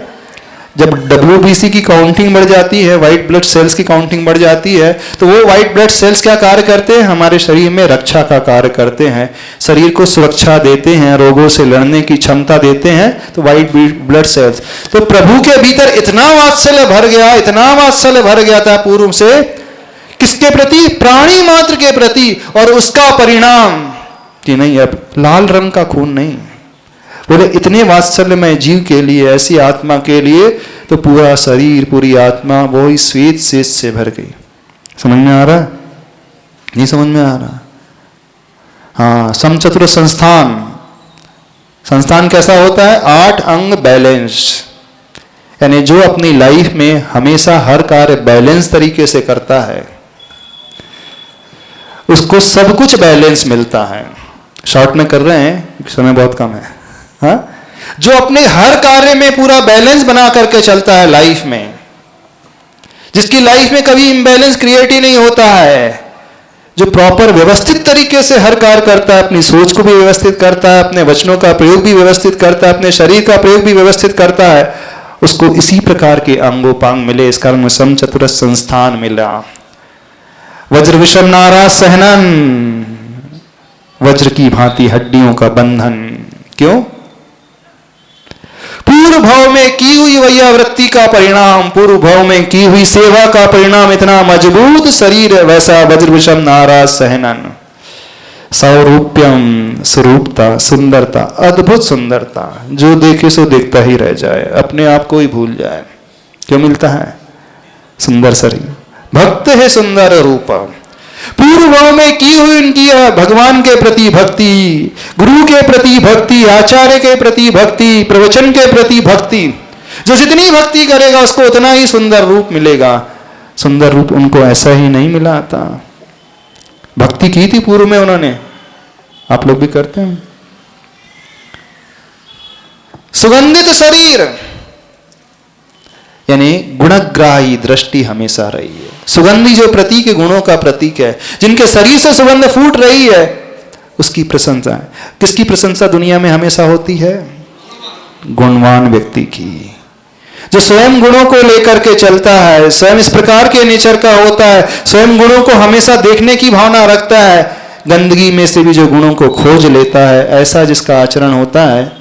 जब WBC की काउंटिंग बढ़ जाती है, व्हाइट ब्लड सेल्स की काउंटिंग बढ़ जाती है, तो वो व्हाइट ब्लड सेल्स क्या कार्य करते हैं? हमारे शरीर में रक्षा का कार्य करते हैं, शरीर को सुरक्षा देते हैं, रोगों से लड़ने की क्षमता देते हैं। तो व्हाइट ब्लड सेल्स, तो प्रभु के भीतर इतना वात्सल्य भर गया, इतना वात्सल्य भर गया था पूर्व से, किसके प्रति? प्राणी मात्र के प्रति। और उसका परिणाम कि नहीं, अब लाल रंग का खून नहीं, बोले इतने वात्सल्यमय जीव के लिए, ऐसी आत्मा के लिए तो पूरा शरीर, पूरी आत्मा वो ही श्वेत शेष से भर गई। समझ में आ रहा? नहीं समझ में आ रहा? हाँ, समचतुर संस्थान, संस्थान कैसा होता है? 8 अंग बैलेंस, यानी जो अपनी लाइफ में हमेशा हर कार्य बैलेंस तरीके से करता है उसको सब कुछ बैलेंस मिलता है। शॉर्ट में कर रहे हैं, समय बहुत कम है। हाँ? जो अपने हर कार्य में पूरा बैलेंस बना करके चलता है लाइफ में, जिसकी लाइफ में कभी इम्बैलेंस क्रिएट ही नहीं होता है, जो प्रॉपर व्यवस्थित तरीके से हर कार्य करता है, अपनी सोच को भी व्यवस्थित करता है, अपने वचनों का प्रयोग भी व्यवस्थित करता है, अपने शरीर का प्रयोग भी व्यवस्थित करता है, उसको इसी प्रकार के अंगोपांग मिले। इस कारण में समचतुर संस्थान मिला। वज्र विषम नारा सहनन, वज्र की भांति हड्डियों का बंधन। क्यों? पूर्व भाव में की हुई वैयावृत्ति का परिणाम, पूर्व भाव में की हुई सेवा का परिणाम इतना मजबूत शरीर, वैसा वज्र विषम नारा सहनन। सौरूप्यम, स्वरूपता, सुंदरता, अद्भुत सुंदरता, जो देखे सो देखता ही रह जाए, अपने आप को ही भूल जाए। क्यों मिलता है? सुंदर शरीर, भक्त है सुंदर रूप। पूर्व भाव में की हुई उनकी भगवान के प्रति भक्ति, गुरु के प्रति भक्ति, आचार्य के प्रति भक्ति, प्रवचन के प्रति भक्ति, जो जितनी भक्ति करेगा उसको उतना ही सुंदर रूप मिलेगा। सुंदर रूप उनको ऐसा ही नहीं मिला था। भक्ति की थी पूर्व में उन्होंने, आप लोग भी करते हैं। सुगंधित शरीर यानी गुणग्राही दृष्टि हमेशा रही है। सुगंधी जो प्रतीक गुणों का प्रतीक है, जिनके शरीर से सुगंध फूट रही है, उसकी प्रशंसा है। किसकी प्रशंसा दुनिया में हमेशा होती है? गुणवान व्यक्ति की, जो स्वयं गुणों को लेकर के चलता है, स्वयं इस प्रकार के नेचर का होता है, स्वयं गुणों को हमेशा देखने की भावना रखता है, गंदगी में से भी जो गुणों को खोज लेता है, ऐसा जिसका आचरण होता है,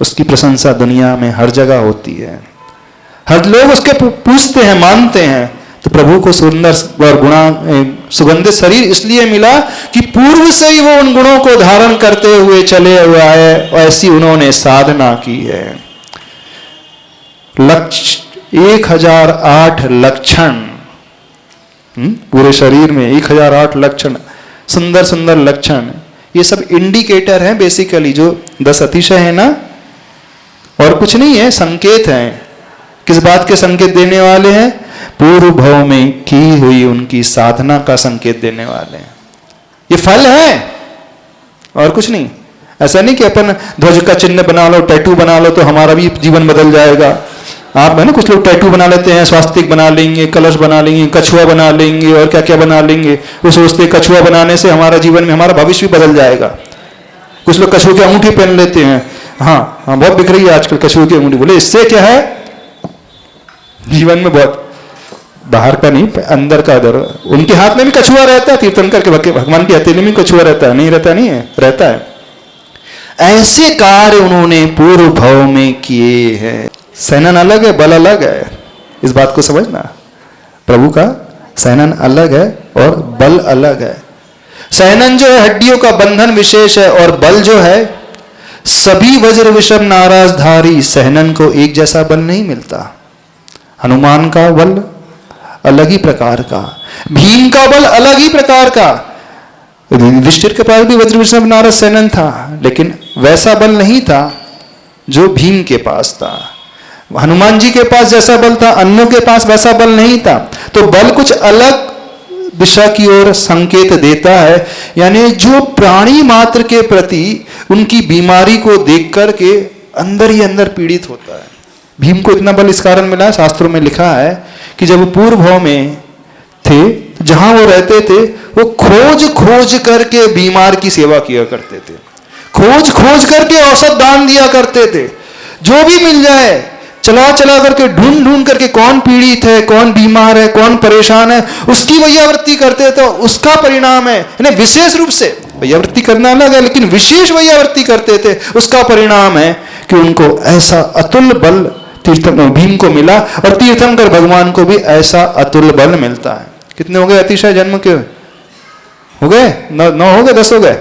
उसकी प्रशंसा दुनिया में हर जगह होती है। हर लोग उसके पूछते हैं, मानते हैं। तो प्रभु को सुंदर और गुणा सुगंधित शरीर इसलिए मिला कि पूर्व से ही वो उन गुणों को धारण करते हुए चले हुए आए, ऐसी उन्होंने साधना की है। लक्ष्य 1008 लक्षण, पूरे शरीर में 1008 लक्षण, सुंदर सुंदर लक्षण। ये सब इंडिकेटर हैं बेसिकली, जो 10 अतिशय है ना, और कुछ नहीं है, संकेत हैं। किस बात के संकेत देने वाले हैं? पूर्व भाव में की हुई उनकी साधना का संकेत देने वाले हैं। ये फल है और कुछ नहीं। ऐसा नहीं कि अपन ध्वज का चिन्ह बना लो, टैटू बना लो तो हमारा भी जीवन बदल जाएगा। आप है ना, कुछ लोग टैटू बना लेते हैं, स्वास्तिक बना लेंगे, कलश बना लेंगे, कछुआ बना लेंगे और क्या क्या बना लेंगे। वो सोचते कछुआ बनाने से हमारा जीवन में हमारा भविष्य भी बदल जाएगा। कुछ लोग कछुए की अंगूठी पहन लेते हैं। हाँ हाँ, बहुत बिक रही है आजकल कछुए की अंगूठी। बोले इससे क्या है, जीवन में बहुत, बाहर का नहीं अंदर का दर। उनके हाथ में भी कछुआ रहता है, तीर्थंकर के भगवान की हथेली में कछुआ रहता है, नहीं रहता नहीं है, रहता है। ऐसे कार्य उन्होंने पूर्व भाव में किए हैं। सैनन अलग है, बल अलग है, इस बात को समझना। प्रभु का सैनन अलग है और बल अलग है। सैनन जो है हड्डियों का बंधन विशेष है, और बल जो है सभी वज्र विषम नाराजधारी सहनन को एक जैसा बल नहीं मिलता। हनुमान का बल अलग ही प्रकार का, भीम का बल अलग ही प्रकार का। युधिष्ठिर के पास भी वज्र विषम नाराज सहनन था, लेकिन वैसा बल नहीं था जो भीम के पास था। हनुमान जी के पास जैसा बल था, अन्यों के पास वैसा बल नहीं था। तो बल कुछ अलग दिशा की ओर संकेत देता है। यानी जो प्राणी मात्र के प्रति उनकी बीमारी को देख कर के अंदर ही अंदर पीड़ित होता है। भीम को इतना बल इस कारण मिला, शास्त्रों में लिखा है कि जब वो पूर्व भाव में थे, जहां वो रहते थे, वो खोज खोज करके बीमार की सेवा किया करते थे, खोज खोज करके औषध दान दिया करते थे। जो भी मिल जाए चला चला करके ढूंढ ढूंढ करके कौन पीड़ित है, कौन बीमार है, कौन परेशान है, उसकी वैयावृत्ति करते थे। उसका परिणाम है, यानी विशेष रूप से वैयावृत्ति करना अलग है, लेकिन विशेष वैयावृत्ति करते थे। उसका परिणाम है कि उनको ऐसा अतुल बल भीम को मिला, और तीर्थंकर भगवान को भी ऐसा अतुल बल मिलता है। कितने हो गए अतिशय जन्म के? हो गए 9 हो गए, 10 हो गए?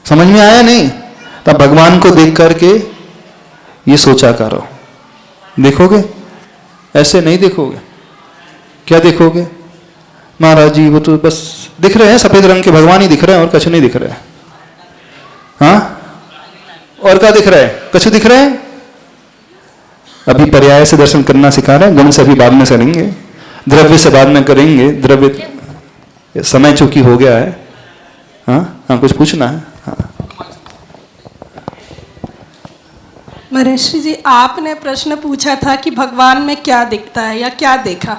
समझ में आया नहीं? तब भगवान को देख करके ये सोचा करो। देखोगे? ऐसे नहीं देखोगे। क्या देखोगे? महाराज जी वो तो बस दिख रहे हैं, सफेद रंग के भगवान ही दिख रहे हैं और कछु नहीं दिख रहा है। हाँ, और क्या दिख रहा है? कछु दिख रहे हैं? अभी पर्याय से दर्शन करना सिखा रहे हैं, गुण से अभी बाद में करेंगे, द्रव्य से बाद में करेंगे। द्रव्य समय चूंकि हो गया है। हाँ हाँ, कुछ पूछना है? हाँ। महर्षि जी, आपने प्रश्न पूछा था कि भगवान में क्या दिखता है या क्या देखा।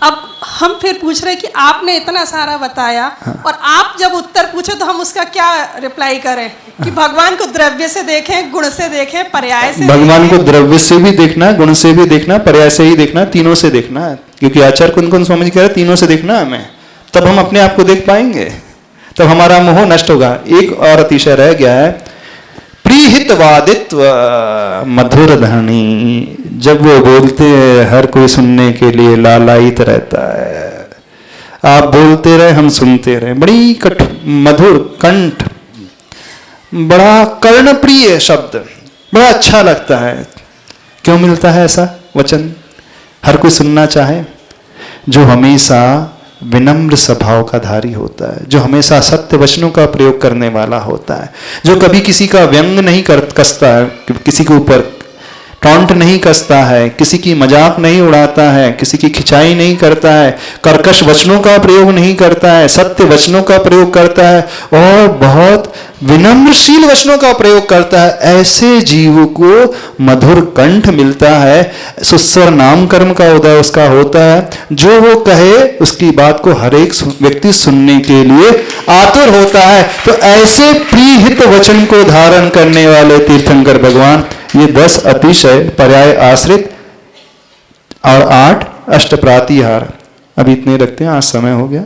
अब हम फिर पूछ रहे हैं कि आपने इतना सारा बताया, और आप जब उत्तर पूछे तो हम उसका क्या रिप्लाई करें कि भगवान को द्रव्य से देखें, गुण से देखें, पर्याय से भगवान को द्रव्य से भी देखना, गुण से भी देखना, पर्याय से ही देखना, तीनों से देखना है। क्योंकि आचार्य कुन स्वामी कह रहे तीनों से देखना हमें, तब हम अपने आप को देख पाएंगे, तब हमारा मोह नष्ट होगा। एक और अतिशय रह गया है, प्रीहितवादित्व मधुर धनी। जब वो बोलते हैं हर कोई सुनने के लिए लालायित रहता है। आप बोलते रहे, हम सुनते रहे, बड़ी मधुर कंठ, बड़ा कर्णप्रिय शब्द, बड़ा अच्छा लगता है। क्यों मिलता है ऐसा वचन? हर कोई सुनना चाहे। जो हमेशा विनम्र स्वभाव का धारी होता है, जो हमेशा सत्य वचनों का प्रयोग करने वाला होता है, जो कभी किसी का व्यंग नहीं कसता है, किसी के ऊपर टॉन्ट नहीं कसता है, किसी की मजाक नहीं उड़ाता है, किसी की खिंचाई नहीं करता है, कर्कश वचनों का प्रयोग नहीं करता है, सत्य वचनों का प्रयोग करता है और बहुत विनम्रशील वचनों का प्रयोग करता है। ऐसे जीव को मधुर कंठ मिलता है, सुस्वर नाम कर्म का उदय उसका होता है, जो वो कहे उसकी बात को हर एक व्यक्ति सुनने के लिए आतुर होता है। तो ऐसे प्रीहित वचन को धारण करने वाले तीर्थंकर भगवान, ये 10 अतिशय, पर्याय आश्रित और 8 अष्ट प्रातिहार। अब इतने रखते हैं, आज समय हो गया।